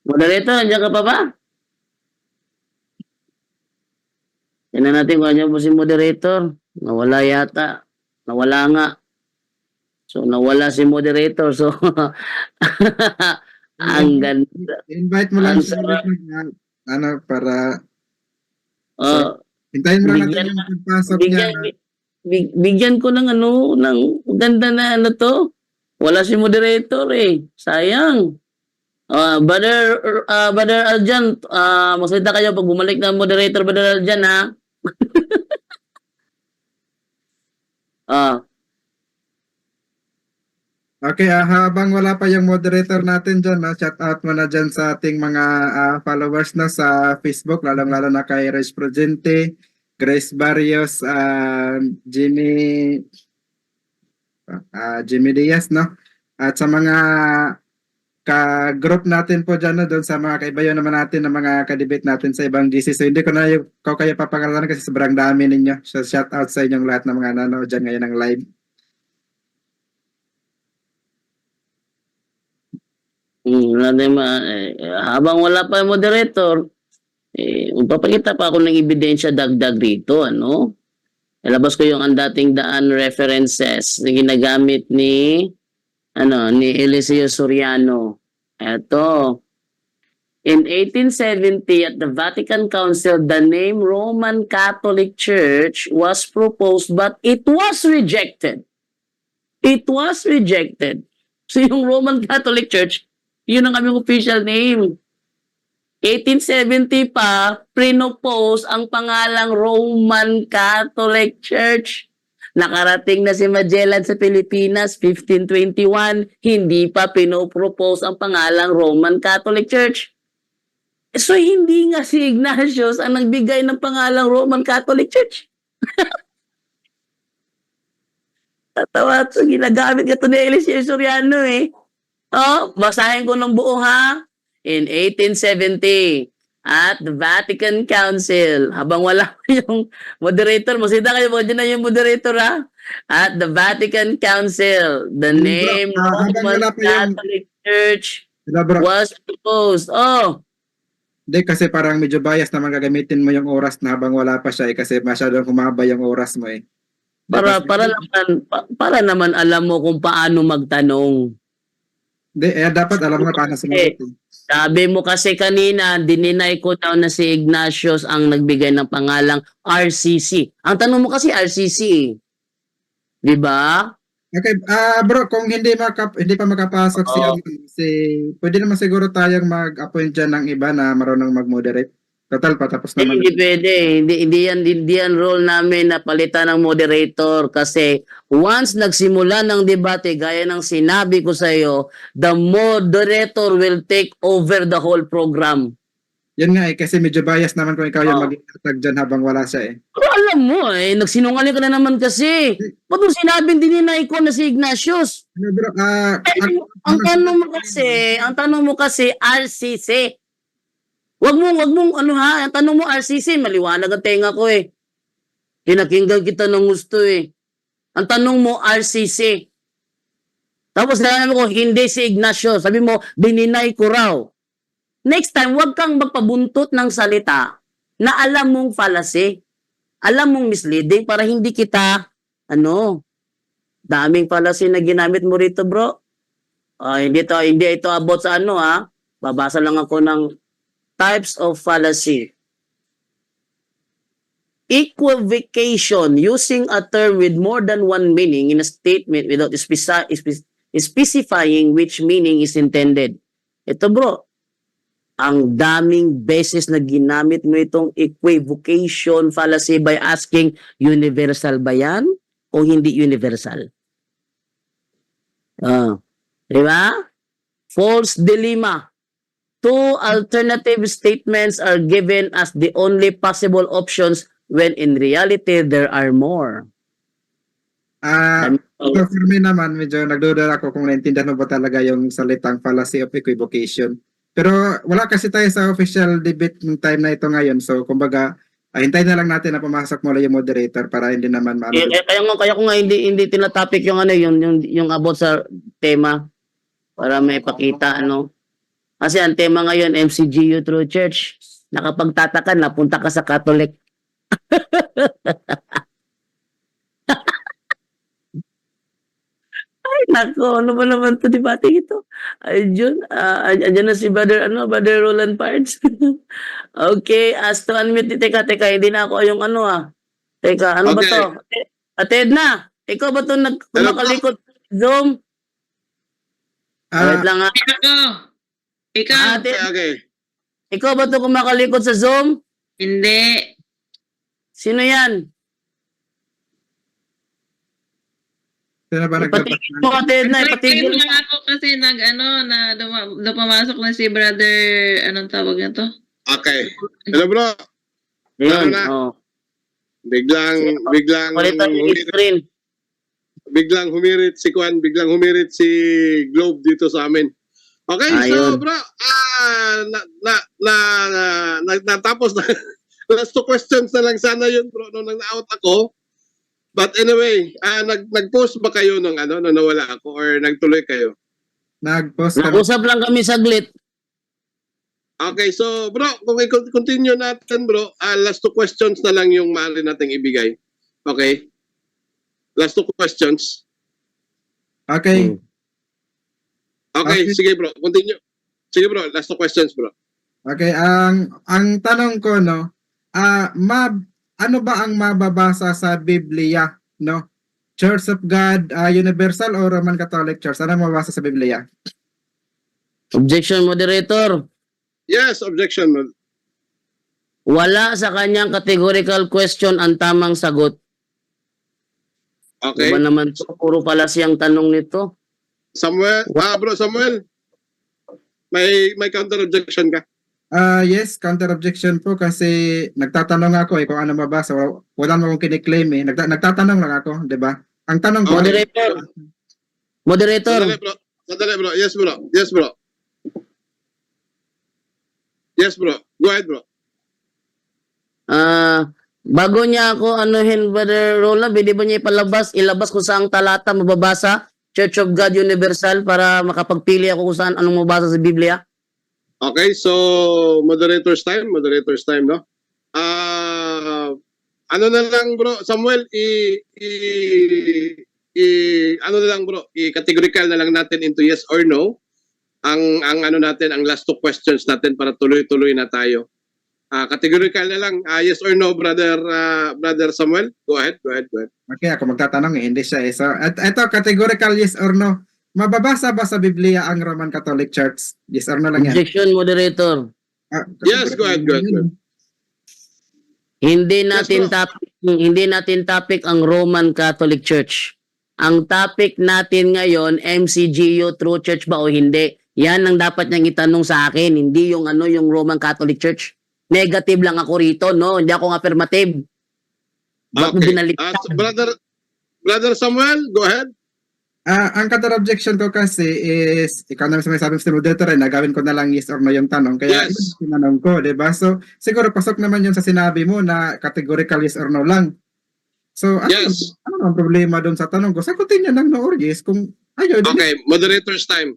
Moderator, nandiyan ka pa ba? Tignan natin kung nandiyan po si moderator. Nawala yata. Nawala nga. So, nawala si moderator. So, ang ganda.
Invite mo lang
Ang
siya.
sarap.
Para,
Oh,
hintayin mo lang
Bigyan-
natin yung pagpasok niya.
bigyan ko ng ng ganda na to. Wala si moderator eh. Sayang. Brother Aljan, magsalita kayo pag bumalik na moderator, Brother Aljan, ha?
Okay, habang wala pa yung moderator natin dyan, shout out mo na dyan sa ating mga followers na sa Facebook, lalong-lalo na kay Reg Progente, Grace Barrios, Jimmy Diaz, no? At sa mga ka-group natin po dyan, no? Doon sa mga kaibayo naman natin, na mga kadebate natin sa ibang GC. So hindi ko na kayo papangalanan kasi sobrang dami ninyo. So shout out sa inyong lahat ng mga nanonood dyan ngayon ng live.
Habang wala pa yung moderator, magpapakita pa ako ng ebidensya dagdag rito, ano? Ilabas ko yung ang dating daan references na ginagamit ni Eliseo Soriano. Eto. In 1870 at the Vatican Council, the name Roman Catholic Church was proposed but it was rejected. It was rejected. So yung Roman Catholic Church, yun ang aming official name. 1870 pa, pinopose ang pangalang Roman Catholic Church. Nakarating na si Magellan sa Pilipinas, 1521, hindi pa pinopropose ang pangalang Roman Catholic Church. So hindi nga si Ignatius ang nagbigay ng pangalang Roman Catholic Church. Tatawa ito, ginagamit ito ni Eliseo Soriano eh. Basahin ko ng buo ha. In 1870, at the Vatican Council, habang wala yung moderator, masita kayo, dyan na yung moderator ha. At the Vatican Council, the name Roman Catholic Church was proposed.
Hindi, kasi parang medyo bias naman gagamitin mo yung oras na habang wala pa siya kasi masyadong humaba yung oras mo eh.
Para naman alam mo kung paano magtanong.
Hindi, dapat alam mo paano sumagot.
Sabi mo kasi kanina, dininay ko daw na si Ignatius ang nagbigay ng pangalang RCC. Ang tanong mo kasi RCC eh. Di ba?
Okay, bro, kung hindi pa makapasok pwede naman siguro tayong mag-appoint dyan ng iba na marunong mag-moderate. Total, patapos naman.
Hindi pwede. Hindi yan role namin na palitan ng moderator kasi once nagsimula ng debate, gaya ng sinabi ko sa iyo, the moderator will take over the whole program.
Yan nga eh, kasi medyo bias naman kung ikaw yung mag-iatag dyan habang wala siya eh.
Pero alam mo nagsinungaling ka na naman kasi. Ba't mo sinabing dininay ko na si Ignatius?
Bro,
ang tanong mo kasi RCC. Wag mong ang tanong mo RCC, maliwanag ang tenga ko eh. Pinakinggan kita ng gusto eh. Ang tanong mo RCC. Tapos sabi ko, hindi si Ignacio. Sabi mo, dininay ko raw. Next time, wag kang magpabuntot ng salita na alam mong fallacy. Alam mong misleading para hindi kita, daming fallacy na ginamit mo rito, bro. Hindi ito about sa babasa lang ako ng types of fallacy. equivocation, using a term with more than one meaning in a statement without specifying which meaning is intended. Ito bro, ang daming beses na ginamit mo itong equivocation fallacy by asking, universal ba yan o hindi universal? Di ba? False dilemma. Two alternative statements are given as the only possible options when in reality there are more.
So for me naman, medyo nagduda ako kung naintindihan mo ba talaga yung salitang fallacy of equivocation. Pero wala kasi tayo sa official debate ng time na ito ngayon. So kumbaga, hintayin na lang natin na pumasok mula yung moderator para hindi naman maano.
Kaya ko nga hindi tinatopic yung ano yung about sa tema para may pakita ano. Kasi ang tema ngayon MCGU True Church. Nakapagtataka napunta ka sa Catholic. Ay, nako, ano ba naman to debate ito? Ay, Jun, andyan na si Brother Roland Pards. Okay, as to unmute, teka, hindi na ako yung ano Teka, ano ba
Okay.
to? Ate Edna, ikaw ba to kumakalikot sa Zoom? Wait lang
Ikaw.
Ate,
Okay.
ikaw ba to kumakalikot sa Zoom?
Hindi.
Sino yan?
Sino ba
Ipatigil mo, Ate Edna, ipatigil mo.
lang ako kasi pumasok na si brother, anong tawag na to?
Okay. Hello bro.
Yun,
na.
oh.
Biglang
Palitan yung screen.
biglang humirit si Kwan, biglang humirit si Globe dito sa amin. Okay, so
Ayun.
bro, natapos na. Last 2 questions na lang sana yun bro, nung nag-out ako. But anyway, nag-post ba kayo nung nung nawala ako or nagtuloy kayo?
Nag-post kami.
Nag-usap lang kami saglit.
Okay, so bro, kung i-continue natin bro, last 2 questions na lang yung maaari nating ibigay. Okay? Last 2 questions.
Okay.
Okay,
Okay.
sige bro, continue. Sige bro, last 2 questions bro.
Okay, ang tanong ko ano ba ang mababasa sa Biblia, no? Church of God, Universal or Roman Catholic Church? Ano mababasa sa Biblia?
Objection, moderator.
Yes, objection.
Wala sa kanyang categorical question ang tamang sagot.
Okay.
Diba naman to? Puro pala siyang tanong nito.
Samuel, bro Samuel. May counter objection ka?
Yes, counter objection po kasi nagtatanong ako kung ano mabasa. Wala mo akong kiniklaim nagtatanong lang ako, 'di ba? Ang tanong ko,
Moderator.
Sandali bro. Yes bro. Yes bro. Yes bro. Go ahead bro.
Bago niya ako anuhin, Brother Roland, pwede ba niya ilabas kung saan talata mababasa? Church of God Universal para makapagpili ako kung saan anong mabasa sa Biblia?
Okay, so moderator's time, no? Ano na lang bro, Samuel, ano na lang bro, i-categorical na lang natin into yes or no. Ang ano natin, ang last 2 questions natin para tuloy-tuloy na tayo. Categorical na lang, yes or no, brother Samuel. Go ahead.
Okay, ako magtatanong hindi siya. So, ito categorical yes or no. Mababasa ba sa Biblia ang Roman Catholic Church? Yes or no lang yan?
Objection, moderator.
Yes, go ahead.
Hindi
Yes,
natin topic ang Roman Catholic Church. Ang topic natin ngayon, MCGU True Church ba o hindi? Yan ang dapat niyang itanong sa akin, hindi yung yung Roman Catholic Church. Negative lang ako rito, no? Hindi ako affirmative. Ba't mo
Okay.
binaliktad?
Brother Samuel, go ahead.
Ang counter objection ko kasi is, ikaw na may sabi sa moderator nagawin ko na lang yes or no yung tanong. Kaya
Yes.
yun yung tinanong ko, di ba? So, siguro pasok naman yun sa sinabi mo na categorical yes or no lang. So,
Yes.
ano ang problema doon sa tanong ko? Sagutin niya ng no or yes kung ayaw.
Okay, moderator's time.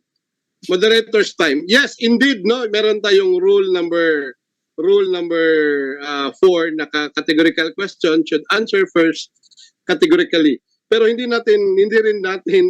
Yes, indeed, no. Meron tayong rule number 4 na categorical question should answer first categorically. Pero hindi rin natin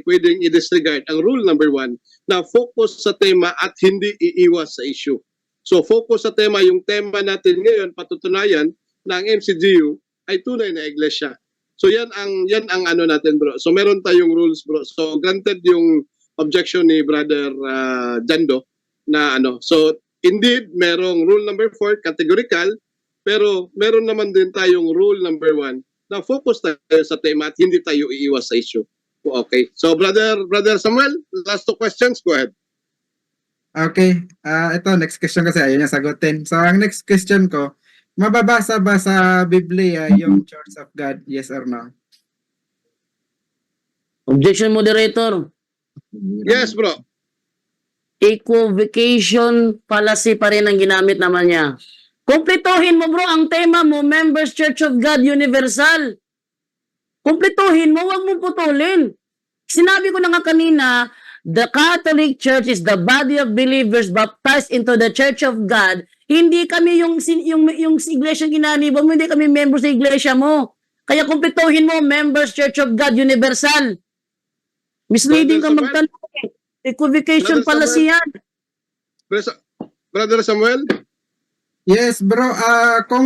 pwedeng i-disregard ang rule number 1 na focus sa tema at hindi iiwas sa issue. So focus sa tema, yung tema natin ngayon, patutunayan na ang MCGU ay tunay na iglesia. So yan ang ano natin, bro. So meron tayong rules, bro. So granted yung objection ni Brother Jando na ano. So indeed, merong rule number 4, categorical, pero meron naman din tayong rule number 1 na focus tayo sa tema at hindi tayo iiwas sa issue. Okay. So Brother Samuel, last 2 questions, go ahead.
Okay. Ito, next question kasi ayun niya sagutin. So, ang next question ko, mababasa ba sa Biblia yung Church of God? Yes or no?
Objection, moderator.
Yes, bro.
Equivocation fallacy pa rin ang ginamit naman niya. Kumpletuhin mo, bro, ang tema mo, Members Church of God Universal. Kumpletuhin mo, wag mo putulin. Sinabi ko na nga kanina, the Catholic Church is the body of believers baptized into the Church of God. Hindi kami yung iglesia ginaniba mo, hindi kami members sa iglesia mo. Kaya kumpletuhin mo, Members Church of God Universal. Misleading ka
Brother Samuel?
magtanong. Equivocation
Brother
fallacy yan.
Brother Samuel?
Yes, bro. Kung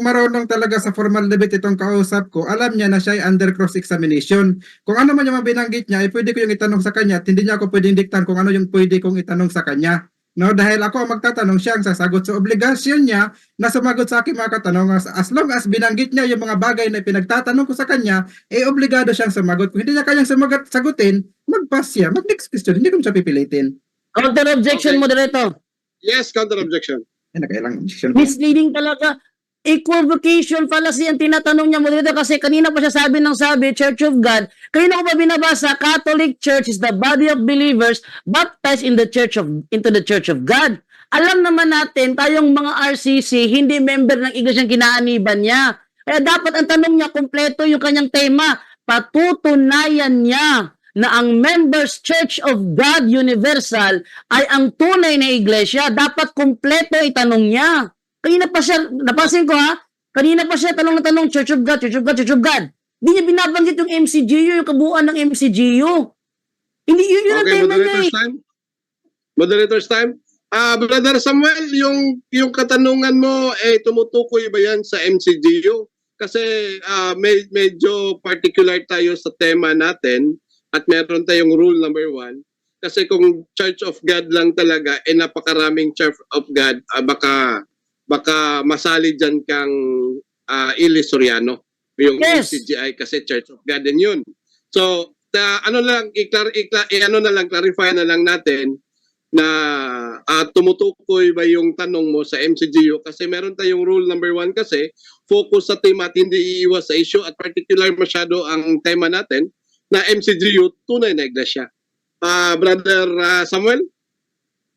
marunong talaga sa formal debate itong kausap ko, alam niya na siya ay under cross-examination. Kung ano man yung binanggit niya, pwede ko yung itanong sa kanya at hindi niya ako pwedeng diktan kung ano yung pwede kong itanong sa kanya. No, dahil ako ang magtatanong, siya ang sasagot. So, obligasyon niya na sumagot sa aking mga katanungan. As long as binanggit niya yung mga bagay na pinagtatanong ko sa kanya, obligado siyang sumagot. Kung hindi niya kayang sagutin, mag-pass siya. Mag-next question. Hindi ko siya pipilitin.
Counter objection,
Okay.
moderator.
Yes, counter objection.
Nakailang objection.
Misleading talaga. Equivocation fallacy ang tinatanong niya, moderator, kasi kanina pa siya sabi ng sabi, Church of God. Kanina ko pa binabasa, Catholic Church is the body of believers baptized into the Church of God. Alam naman natin, tayong mga RCC, hindi member ng iglesyang kinaaniban niya. Kaya dapat ang tanong niya, kompleto yung kanyang tema. Patutunayan niya na ang Members Church of God Universal ay ang tunay na iglesia. Dapat kompleto itanong niya. Kanina pa siya, napansin ko ha, kanina pa siya tanong na tanong, Church of God, Church of God, Church of God. Hindi niya binabanggit yung MCGU, yung kabuuan ng MCGU. Hindi, yun ang
Okay,
tema niya
moderator's
eh.
time. Moderator's time. Brother Samuel, yung katanungan mo, tumutukoy ba yan sa MCGU? Kasi medyo particular tayo sa tema natin at meron tayong rule number 1. Kasi kung Church of God lang talaga, napakaraming Church of God, baka masali dyan kang Ili Soriano, yung
Yes.
MCGI kasi Church of God din yun. So, clarify na lang natin na tumutukoy ba yung tanong mo sa MCGU kasi meron tayong rule number 1 kasi focus sa tema at hindi iiwas sa issue at particular masyado ang tema natin na MCGU tunay na iglesia. Brother Samuel,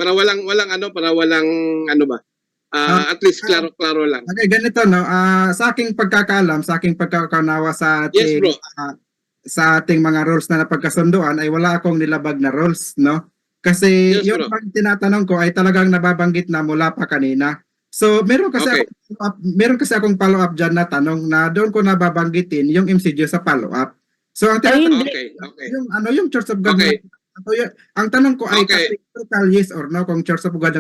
para walang ano ba? At least klaro lang.
Okay, ganito no. Sa aking pagkakaalam, sa aking pagkakaunawa sa
Yes,
ating
bro.
sa ating mga rules na napagkasunduan ay wala akong nilabag na rules, no? Kasi
Yes,
yung
bro.
pag tinatanong ko ay talagang nababanggit na mula pa kanina. So, meron kasi akong follow-up dyan na tanong na doon ko nababanggitin yung MCG sa follow-up. So, ang
Ay,
tinatanong
hindi.
Okay.
yung Church of God.
Okay.
Ang tanong ko ay
Okay.
total yes or no kung Church of God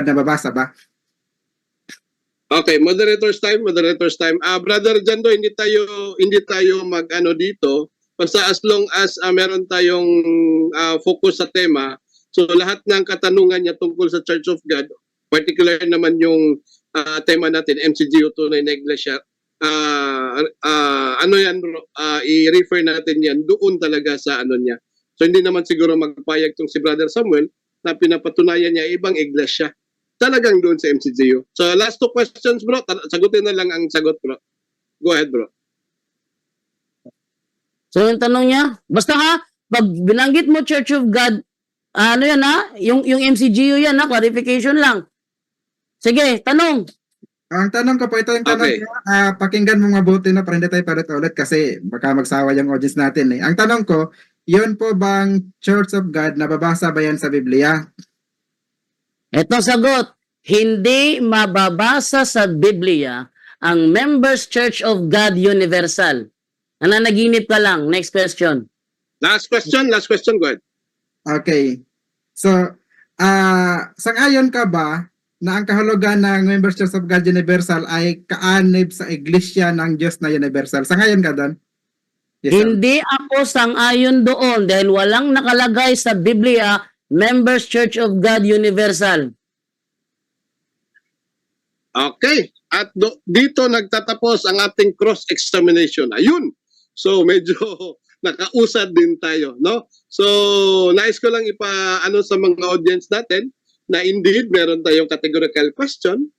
na babasa ba?
Okay, moderator's time. Brother Jando, hindi tayo mag-ano dito. Basta as long as meron tayong focus sa tema, so lahat ng katanungan niya tungkol sa Church of God, particular naman yung tema natin, MCGU tunay na iglesia, i-refer natin yan doon talaga sa ano niya. So hindi naman siguro magpayag tong si Brother Samuel na pinapatunayan niya ibang iglesia. Talagang doon sa MCGU. So last 2 questions, bro. Sagutin na lang ang sagot, bro. Go ahead, bro.
So yung tanong niya, basta ha, pag binanggit mo Church of God, ano yan ha, yung MCGU yan ha, clarification lang. Sige, tanong.
Ang tanong ko po, ito yung tanong
Okay.
ko, pakinggan mo mabuti na para hindi tayo paulit-ulit kasi baka magsawa yung audience natin eh. Ang tanong ko, yun po bang Church of God na babasa ba yan sa Biblia?
Ito sagot, hindi mababasa sa Biblia ang Members Church of God Universal. Nananaginip ka lang. Next question.
Last question, go ahead.
Okay. So, sang-ayon ka ba na ang kahulugan ng Members Church of God Universal ay kaanib sa Iglesia ng Diyos na Universal. Sa ngayon ka doon? Yes, sir.
Hindi ako sang-ayon doon dahil walang nakalagay sa Biblia, Members Church of God Universal.
Okay. At dito nagtatapos ang ating cross-examination. Ayun. So medyo nakausad din tayo, no? So nais ko lang ipaano sa mga audience natin na indeed meron tayong categorical question.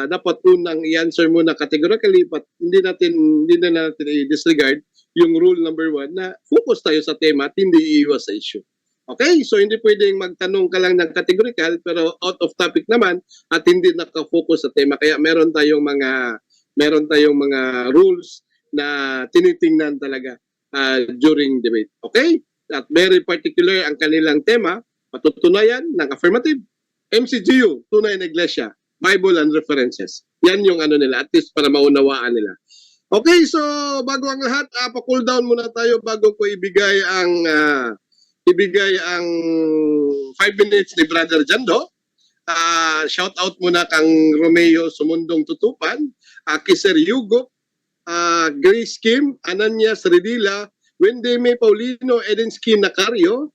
Dapat unang i-answer muna categorically but hindi na natin i-disregard yung rule number 1 na focus tayo sa tema at hindi iiwas sa issue. Okay? So hindi pwedeng magtanong ka lang ng categorical pero out of topic naman at hindi nakafocus sa tema. Kaya meron tayong mga rules na tinitingnan talaga during debate. Okay? At very particular ang kanilang tema, patutunayan ng affirmative, MCGU, tunay na iglesia, Bible and references. Yan yung ano nila, at least para maunawaan nila. Okay, so bago ang lahat, pa-cool down muna tayo bago ko ibigay ang 5 minutes ni Brother Jando. Shout out muna kang Romeo Sumundong Tutupan, Kiser Yugo, Grace Kim, Ananya Sredila, Wendy May Paulino, Edensky Nacario,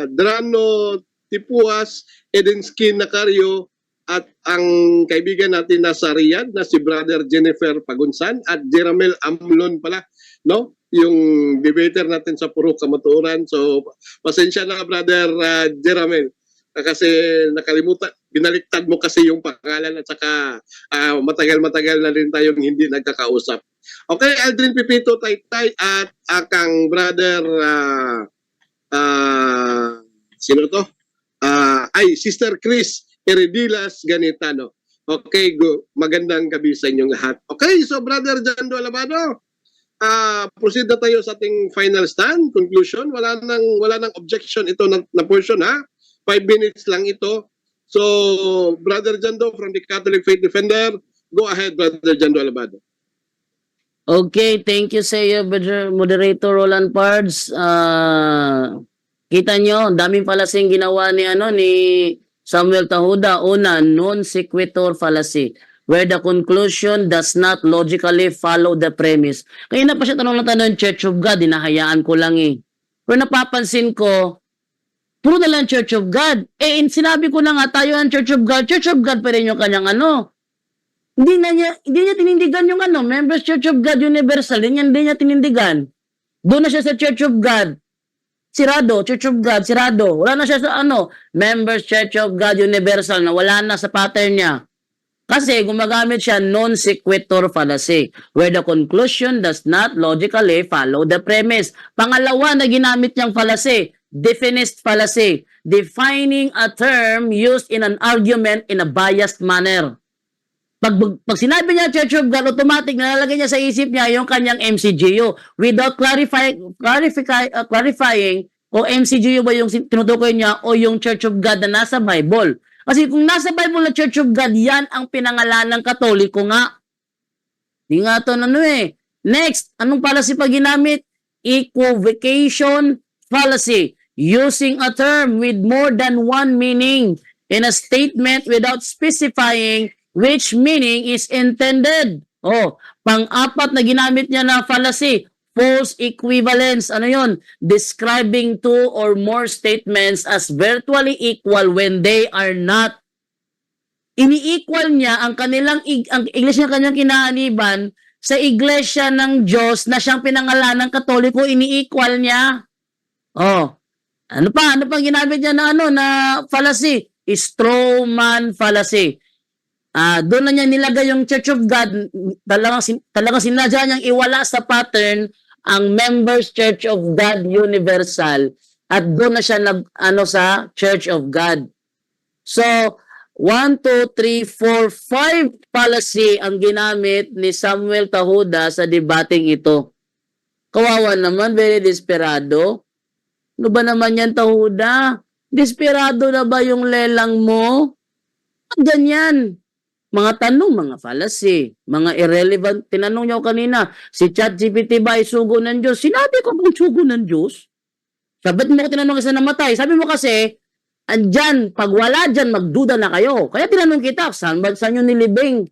Drano Tipuas, Edensky Nacario, at ang kaibigan natin na sa Riyadh na si Brother Jennifer Pagunsan at Jeramel Amlon pala, no? Yung debater natin sa Puro Kamaturan. So, pasensya na Brother Jeramel. Kasi nakalimutan, binaliktad mo kasi yung pangalan at saka matagal-matagal na rin tayong hindi nagkakausap. Okay, Aldrin Pipito Taytay at akang Brother sino to? Sister Chris Heredilas Ganitano. Okay, magandang gabi sa inyong lahat. Okay, so Brother Jando Alabado, proceed na tayo sa ating final stand, conclusion. Wala nang objection ito na portion, ha? 5 minutes lang ito. So, Brother Jando from the Catholic Faith Defender, go ahead, Brother Jando Alabado.
Okay, thank you sa iyo, Moderator Roland Pards. Kita nyo, daming palasing ginawa ni Samuel Tahuda. Una, non sequitur fallacy, where the conclusion does not logically follow the premise. Kaya na pa siya tanong Church of God, hinahayaan ko lang eh. Pero napapansin ko, puro na lang Church of God. Sinabi ko na nga tayo ang Church of God pa rin yung kanyang Hindi niya tinindigan yung Members Church of God Universal, hindi niya tinindigan. Doon na siya sa Church of God. Sirado, Church of God, sirado. Wala na siya sa Members Church of God Universal na wala na sa pattern niya. Kasi gumagamit siya non sequitur fallacy, where the conclusion does not logically follow the premise. Pangalawa na ginamit niyang fallacy, definite fallacy, defining a term used in an argument in a biased manner. Pag sinabi niya Church of God, automatic nalalagay niya sa isip niya yung kanyang MCGU without clarifying o MCGU ba yung tinutukoy niya o yung Church of God na nasa Bible. Kasi kung nasa Bible na Church of God, yan ang pinangalan ng Katoliko nga. Di nga ito Next, anong fallacy pa ginamit? Equivocation fallacy, using a term with more than one meaning in a statement without specifying which meaning is intended. Pang-apat na ginamit niya na fallacy, false equivalence. Ano yun? Describing two or more statements as virtually equal when they are not. Ini-equal niya ang iglesia ng kanyang kinaaniban sa iglesia ng Diyos na siyang pinangalan ng Katoliko, ini-equal niya. Ano pa ginamit niya na fallacy? Straw man fallacy. Doon na niya nilagay yung Church of God, talagang sinadya niyang iwala sa pattern ang Members Church of God Universal at doon na siya sa Church of God. So, 1, 2, 3, 4, 5 fallacy ang ginamit ni Samuel Tahuda sa debating ito. Kawawa naman, very desperado. Ano ba naman yan, Tahuda? Desperado na ba yung lelang mo? Ganyan. Mga tanong, mga fallacy, mga irrelevant. Tinanong niyo kanina, si ChatGPT ba ay sugo ng Diyos? Sinabi ko bang sugo ng Diyos? Sabat mo ko tinanong isa namatay. Sabi mo kasi, andyan, pag wala dyan, magduda na kayo. Kaya tinanong kita, saan yung nilibing?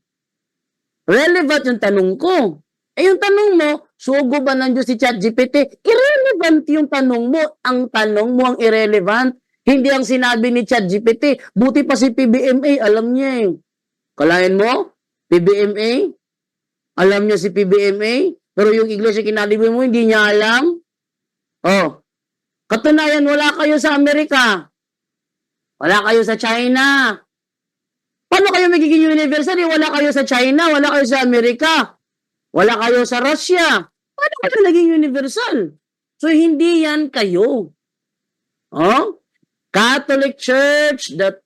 Relevant yung tanong ko. Eh yung tanong mo, sugo ba ng Diyos si ChatGPT? Irrelevant yung tanong mo. Ang tanong mo ang irrelevant. Hindi ang sinabi ni ChatGPT. Buti pa si PBMA, alam niya eh. Kalayan mo? PBMA? Alam niya si PBMA? Pero yung iglesia kinalibing mo, hindi niya alam? Oh. Katunayan, wala kayo sa Amerika. Wala kayo sa China. Paano kayo magiging universal? Wala kayo sa China, wala kayo sa Amerika. Wala kayo sa Russia. Paano kayo naging universal? So, hindi yan kayo. Oh? Catholic Church, the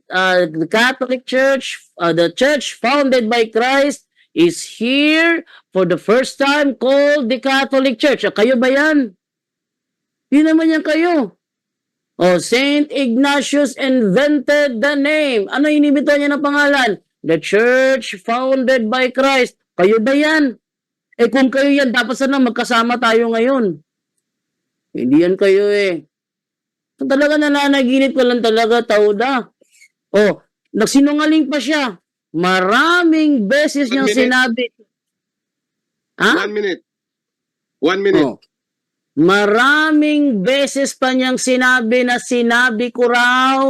Catholic Church, the church founded by Christ is here for the first time called the Catholic Church. Kayo ba yan? Yun naman yan kayo. Oh, Saint Ignatius invented the name. Ano inimito niya ng pangalan? The church founded by Christ. Kayo ba yan? Eh kung kayo yan, dapat sana magkasama tayo ngayon. Hindi yan kayo eh. So, talaga nananaginip ka lang talaga, Tauda. Oh, nagsinungaling pa siya. Maraming beses niyang sinabi. Ha?
1 minute. 1 minute.
Oh. Maraming beses pa niyang sinabi ko raw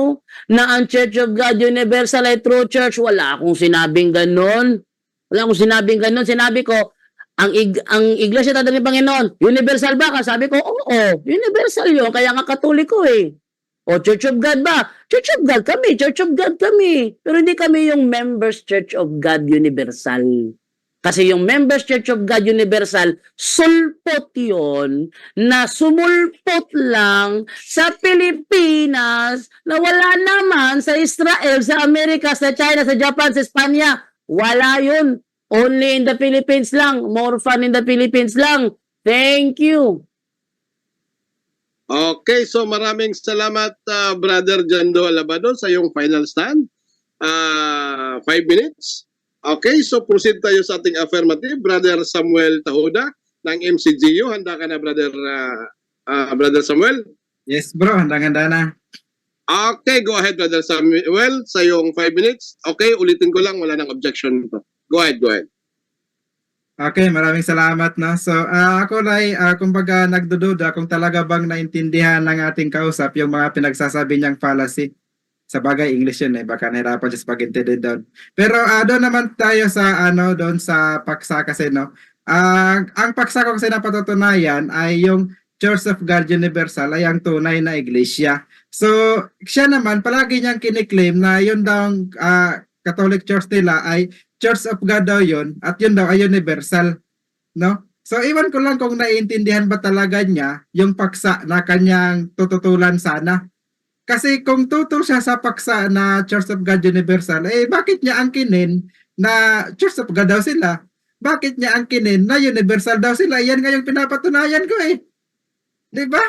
na ang Church of God Universal ay true church. Wala akong sinabing ganon. Wala akong sinabing ganon. Sinabi ko, ang Iglesia Tatang ng Panginoon, universal ba ka? Sabi ko, oo, universal yun. Kaya nga Katoliko eh. O Church of God ba? Church of God kami, Church of God kami. Pero hindi kami yung Members Church of God Universal. Kasi yung Members Church of God Universal, sulpot yun na sumulpot lang sa Pilipinas na wala naman sa Israel, sa Amerika, sa China, sa Japan, sa Espanya. Wala yun. Only in the Philippines lang. More fun in the Philippines lang. Thank you.
Okay, so maraming salamat Brother Jando Alabado sa iyong final stand. 5 minutes. Okay, so proceed tayo sa ating affirmative. Brother Samuel Tahuda ng MCGU. Handa ka na, Brother Samuel?
Yes bro, handang-handa na.
Okay, go ahead, Brother Samuel, sa iyong 5 minutes. Okay, ulitin ko lang, wala nang objection nito. Go ahead, go ahead.
Okay, maraming salamat no. So, ako ay kumbaga nagdududa kung talaga bang naintindihan ng ating kausap yung mga pinagsasabi niyang fallacy. Sa bagay English yun eh, baka nahirapan siya pag-intindi doon. Pero doon naman tayo sa doon sa paksa kasi no. Ang paksa ko kasi napatutunayan ay yung Church of God Universal ay ang tunay na iglesia. So, siya naman palagi niyang kiniklaim na yun daw Catholic Church nila ay Church of God daw yun at yun daw ay universal, no? So, iwan ko lang kung naiintindihan ba talaga niya yung paksa na kanyang tututulan sana. Kasi kung tutul siya sa paksa na Church of God Universal, eh bakit niya angkinin na Church of God daw sila? Bakit niya angkinin na universal daw sila? Yan nga yung pinapatunayan ko eh. Diba?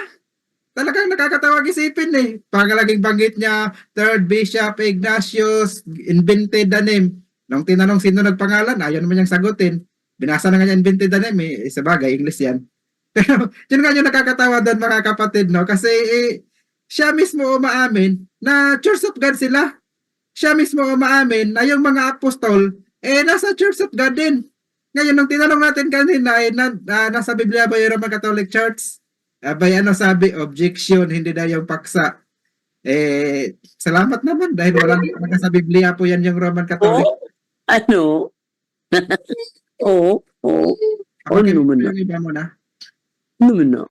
Talagang nakakatawag isipin eh. Pangalaging banggit niya, Third Bishop Ignatius invented the name. Nung tinanong sino nagpangalan, ayaw naman niyang sagutin. Binasa na nga niya invented the name eh. Sa bagay, English yan. Pero yun nga yung nakakatawa doon mga kapatid, no? Kasi siya mismo umaamin na Church of God sila. Siya mismo umaamin na yung mga apostol nasa Church of God din. Ngayon, nung tinanong natin kanina, nasa Biblia ba yung Roman Catholic Church? Abay, sabi? Objection, hindi na yung paksa. Salamat naman dahil wala naman sa Biblia po yan yung Roman Catholic.
Oh? Ano? Oo.
Okay,
naman na.
yung iba mo na.
Naman na.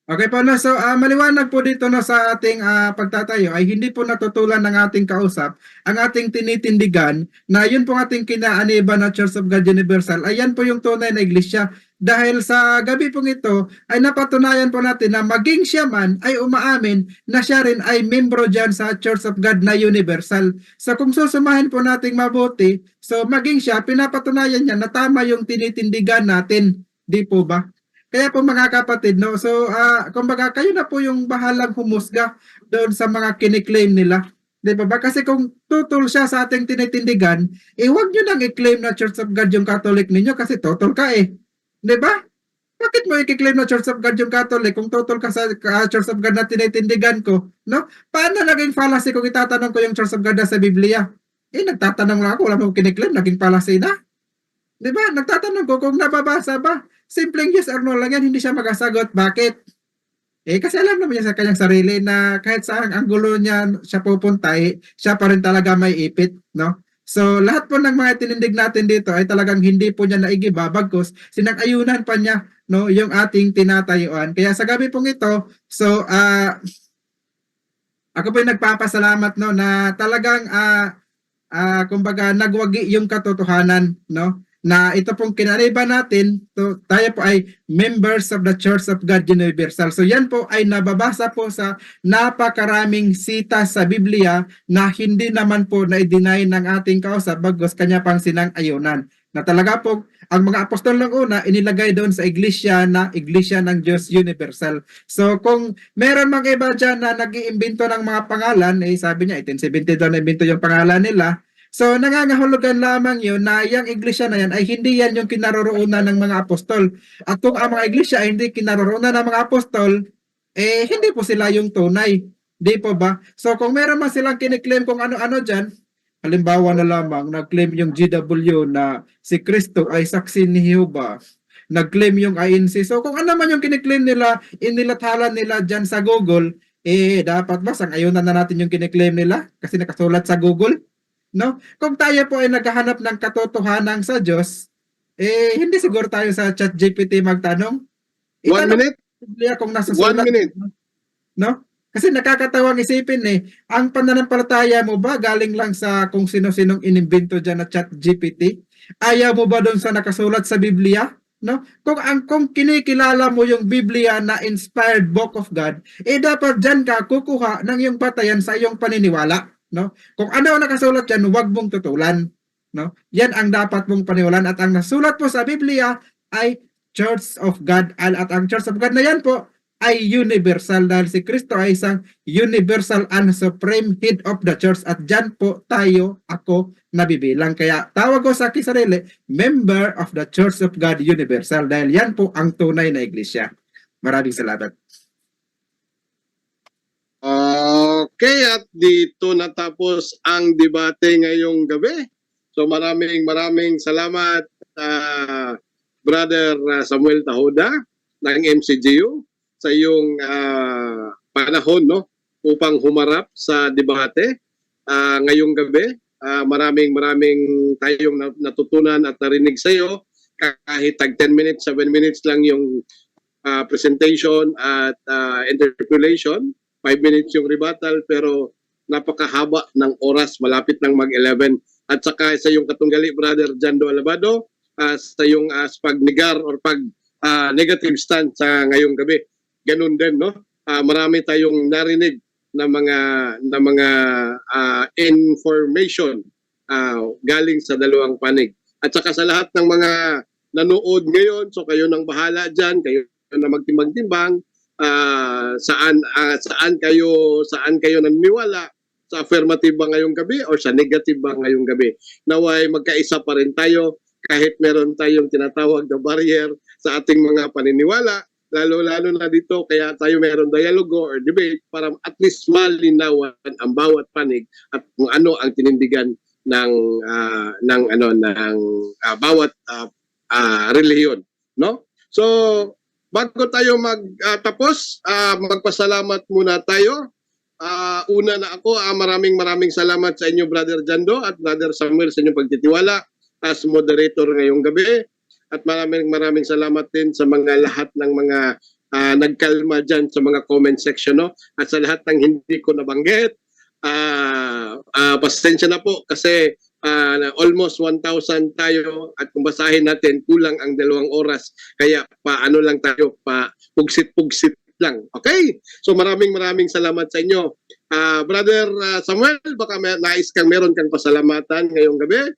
Okay po, no? So maliwanag po dito no, sa ating pagtatayo ay hindi po natutulan ng ating kausap ang ating tinitindigan na yun po ating kinaaniba na Church of God Universal ay yan po yung tunay na iglesia. Dahil sa gabi pong ito ay napatunayan po natin na maging siya man ay umaamin na siya rin ay membro dyan sa Church of God na Universal. So kung susumahin po nating mabuti, so maging siya, pinapatunayan niya na tama yung tinitindigan natin. Di po ba? Kaya po mga kapatid, no? So, kumbaga kayo na po yung bahalang humusga doon sa mga kiniklaim nila. Di ba ba? Kasi kung tutol siya sa ating tinitindigan, huwag nyo nang i-claim na Church of God yung Catholic ninyo kasi tutol ka eh. Di ba? Bakit mo i-claim na Church of God yung Catholic kung total ka sa Church of God na tinitindigan ko? No? Paano naging fallacy kung itatanong ko yung Church of God na sa Biblia? Nagtatanong lang ako, wala mo kiniklaim, naging fallacy na. Di ba? Nagtatanong ko kung nababasa ba. Simpleng yes or no lang yan, hindi siya magasagot. Bakit? Kasi alam naman niya sa kanyang sarili na kahit saan ang gulo niya siya pupunta, siya pa rin talaga may ipit, no? So, lahat po ng mga tinindig natin dito ay talagang hindi po niya naigiba, bagkus sinang-ayunan pa niya, no, yung ating tinatayuan. Kaya sa gabi pong ito, so, ako po yung nagpapasalamat, no, na talagang, kumbaga, nagwagi yung katotohanan, no, na ito pong kinariba natin, tayo po ay members of the Church of God Universal. So yan po ay nababasa po sa napakaraming sita sa Biblia na hindi naman po na-deny ng ating kausap bagos kanya pang sinang-ayunan. Na talaga po, ang mga apostol ng una, inilagay doon sa iglesia na iglesia ng Diyos Universal. So kung meron mga iba dyan na nag-iimbento ng mga pangalan, sabi niya, 1870 daw na-imbento yung pangalan nila. So, nangangahulugan lamang yun na yung iglesia na yan ay hindi yan yung kinaroroonan ng mga apostol. At kung ang mga iglesia ay hindi kinaroroonan ng mga apostol, hindi po sila yung tunay. Di po ba? So, kung meron man silang kiniklaim kung ano-ano dyan, halimbawa na lamang, nag-claim yung GW na si Kristo ay saksi ni Jehovah. Nag-claim yung INC. So, kung ano man yung kiniklaim nila, inilathala nila dyan sa Google, dapat ba sang-ayunan na natin yung kiniklaim nila? Kasi nakasulat sa Google. No? Kung tayo po ay naghahanap ng katotohanan sa Diyos, hindi siguro tayo sa ChatGPT magtanong.
1 minute?
Kung nasa
1
sulat,
minute.
no? Kasi nakakatawang isipin ang pananampalataya mo ba galing lang sa kung sino-sinong inimbento dyan na ChatGPT? Ayaw mo ba doon sa nakasulat sa Biblia? No? Kung kinikilala mo yung Biblia na inspired book of God, dapat dyan ka kukuha ng iyong batayan sa iyong paniniwala. No? Kung ano ang nakasulat diyan, huwag mong tutulan, no? Yan ang dapat mong paniwalaan at ang nasulat po sa Biblia ay Church of God at ang Church of God na yan po ay universal dahil si Kristo ay isang universal and supreme head of the church at dyan po ako nabibilang. Kaya tawag ko sa aking sarili, member of the Church of God Universal dahil yan po ang tunay na iglesia. Maraming salamat.
Okay, at dito natapos ang debate ngayong gabi. So maraming salamat Brother Samuel Tahoda ng MCGU sa iyong panahon, no, upang humarap sa debate ngayong gabi. Maraming tayong natutunan at narinig sa iyo kahit tag 10 minutes, 7 minutes lang yung presentation at interpolation. 5 minutes yung rebuttal pero napakahaba ng oras, malapit ng mag-11. At saka sa yung katunggali, Brother Jando Alabado, sa yung pag-negar or pag-negative stand sa ngayong gabi. Ganun din, no? Marami tayong narinig na mga information galing sa dalawang panig. At saka sa lahat ng mga nanood ngayon, so kayo nang bahala dyan, kayo na magtimbang-timbang, saan kayo naniniwala, sa affirmative ba ngayong gabi o sa negative ba ngayong gabi. Naway magkaisa pa rin tayo kahit meron tayong tinatawag na barrier sa ating mga paniniwala, lalo na dito kaya tayo meron dialogo or debate para at least malinawan ang bawat panig at kung ano ang tinindigan ng bawat relihiyon, no? So bago tayo magtapos, magpasalamat muna tayo. Una na ako, maraming salamat sa inyo, Brother Jando at Brother Samuel sa inyong pagtitiwala as moderator ngayong gabi. At maraming salamat din sa mga lahat ng mga nagkalma dyan sa mga comment section, no? At sa lahat ng hindi ko nabanggit, pasensya na po kasi almost 1,000 tayo at kung basahin natin kulang ang 2 oras kaya paano lang tayo pugsit-pugsit lang. Okay? So maraming salamat sa inyo. Brother Samuel, baka nais kang meron kang pasalamatan ngayong gabi.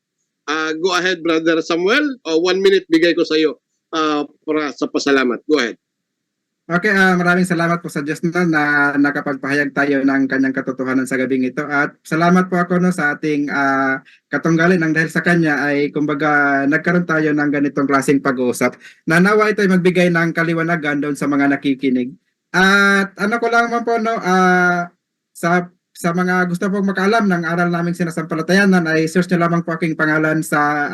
Go ahead, Brother Samuel. 1 minute bigay ko sa iyo para sa pasalamat. Go ahead.
Okay, maraming salamat po sa Diyos na nakapagpahayag tayo ng kanyang katotohanan sa gabing ito. At salamat po ako no, sa ating katunggalin nang dahil sa kanya ay kumbaga nagkaroon tayo ng ganitong klaseng pag-uusap. Nanawa ito ay magbigay ng kaliwanagan doon sa mga nakikinig. At ano ko lang man po no, sa mga gusto pong makaalam ng aral naming sinasampalatayanan ay search nyo lamang po aking pangalan sa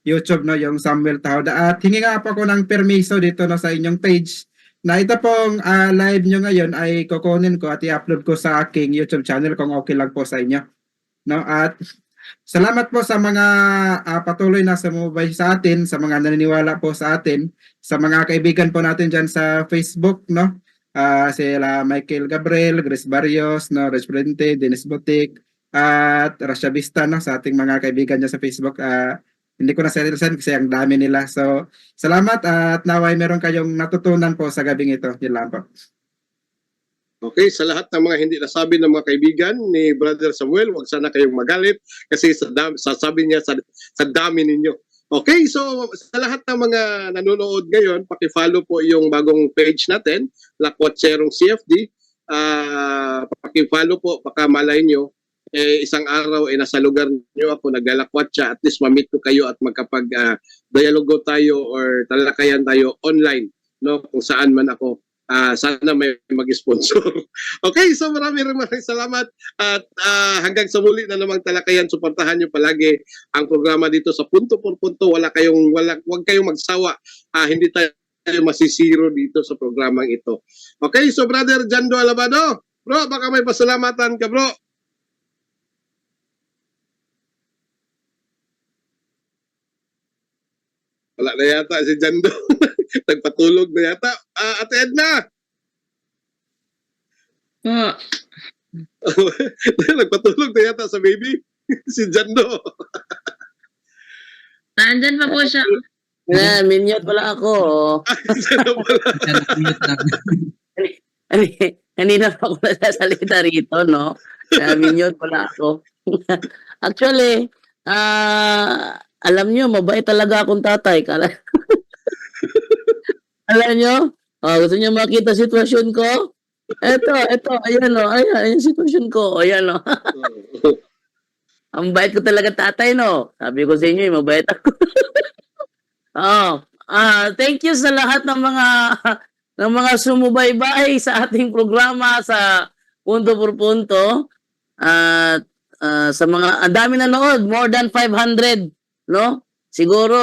YouTube no, yung Samuel Tahoda. At hingi nga po ako ng permiso dito no, sa inyong page na ito pong live nyo ngayon ay kukunin ko at i-upload ko sa aking YouTube channel kung okay lang po sa inyo. No? At salamat po sa mga patuloy na sumubay sa atin, sa mga naniniwala po sa atin, sa mga kaibigan po natin dyan sa Facebook, no? Sila Michael Gabriel, Grace Barrios, no? Reg Prente, Dennis Butik, at Rasha Vista, no? Sa ating mga kaibigan dyan sa Facebook. Hindi ko na send kasi ang dami nila. So, salamat at naway meron kayong natutunan po sa gabing ito. Yun lang po.
Okay, sa lahat ng mga hindi nasabi ng mga kaibigan ni Brother Samuel, huwag sana kayong magalit kasi sasabi niya sa dami ninyo. Okay, so sa lahat ng mga nanonood ngayon, paki-follow po yung bagong page natin, Lakwatserong CFD. Paki-follow po, baka malay nyo, isang araw nasa lugar nyo ako naglalakwatsa, at least ma-meet ko kayo at magkapag-dialogo tayo or talakayan tayo online, no, kung saan man ako. Sana may mag-sponsor. Okay, so maraming salamat at hanggang sa muli na namang talakayan, suportahan niyo palagi ang programa dito sa Punto por Punto. Huwag kayong magsawa. Hindi tayo masisiro dito sa programang ito. Okay, so Brother Jando Alabado, bro, baka may pasalamatan ka, bro. Wala na yata si Jando. Nagpatulog na yata. Ate Edna!
Po.
Nagpatulog na yata sa baby. Si Jando.
Nandyan pa po siya.
Minute pala ako.
Jando pala.
Kanina pa ako nasasalita rito, no? Minute pala ako. Actually, alam nyo, mabait talaga akong tatay. Alam nyo? Gusto nyo makita sitwasyon ko? Eto, ayan o. Ayan sitwasyon ko. Ayan o. Ang bait ko talaga tatay, no? Sabi ko sa inyo, mabait ako. Thank you sa lahat ng mga sumubaybay sa ating programa sa Punto por Punto. At sa mga, ang dami nanood, more than 500, no? Siguro,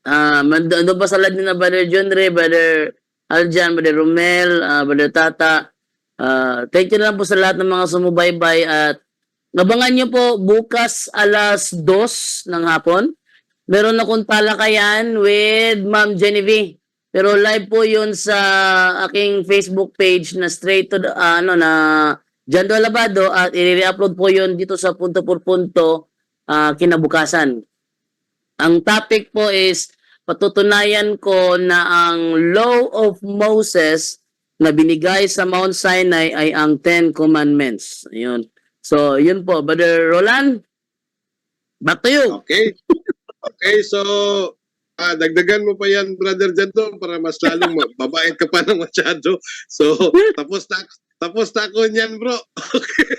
doon pa sa lahat ni na Brother John Ray, Brother Aljan, Brother Romel, Brother Tata. Thank you na lang po sa lahat ng mga sumubaybay at nabangan nyo po bukas alas 2 ng hapon. Meron akong talakayan with Ma'am Genevieve. Pero live po yun sa aking Facebook page na straight to the, na Jando Alabado at i-re-upload po yun dito sa Punto por Punto kinabukasan. Ang topic po is patutunayan ko na ang Law of Moses na binigay sa Mount Sinai ay ang 10 Commandments. Ayun. So, yun po. Brother Roland, back to you.
Okay. Okay, so dagdagan mo pa yan, Brother Jando, para mas lalong mabait ka pa ng masyado. So, tapos na ako niyan, bro. Okay.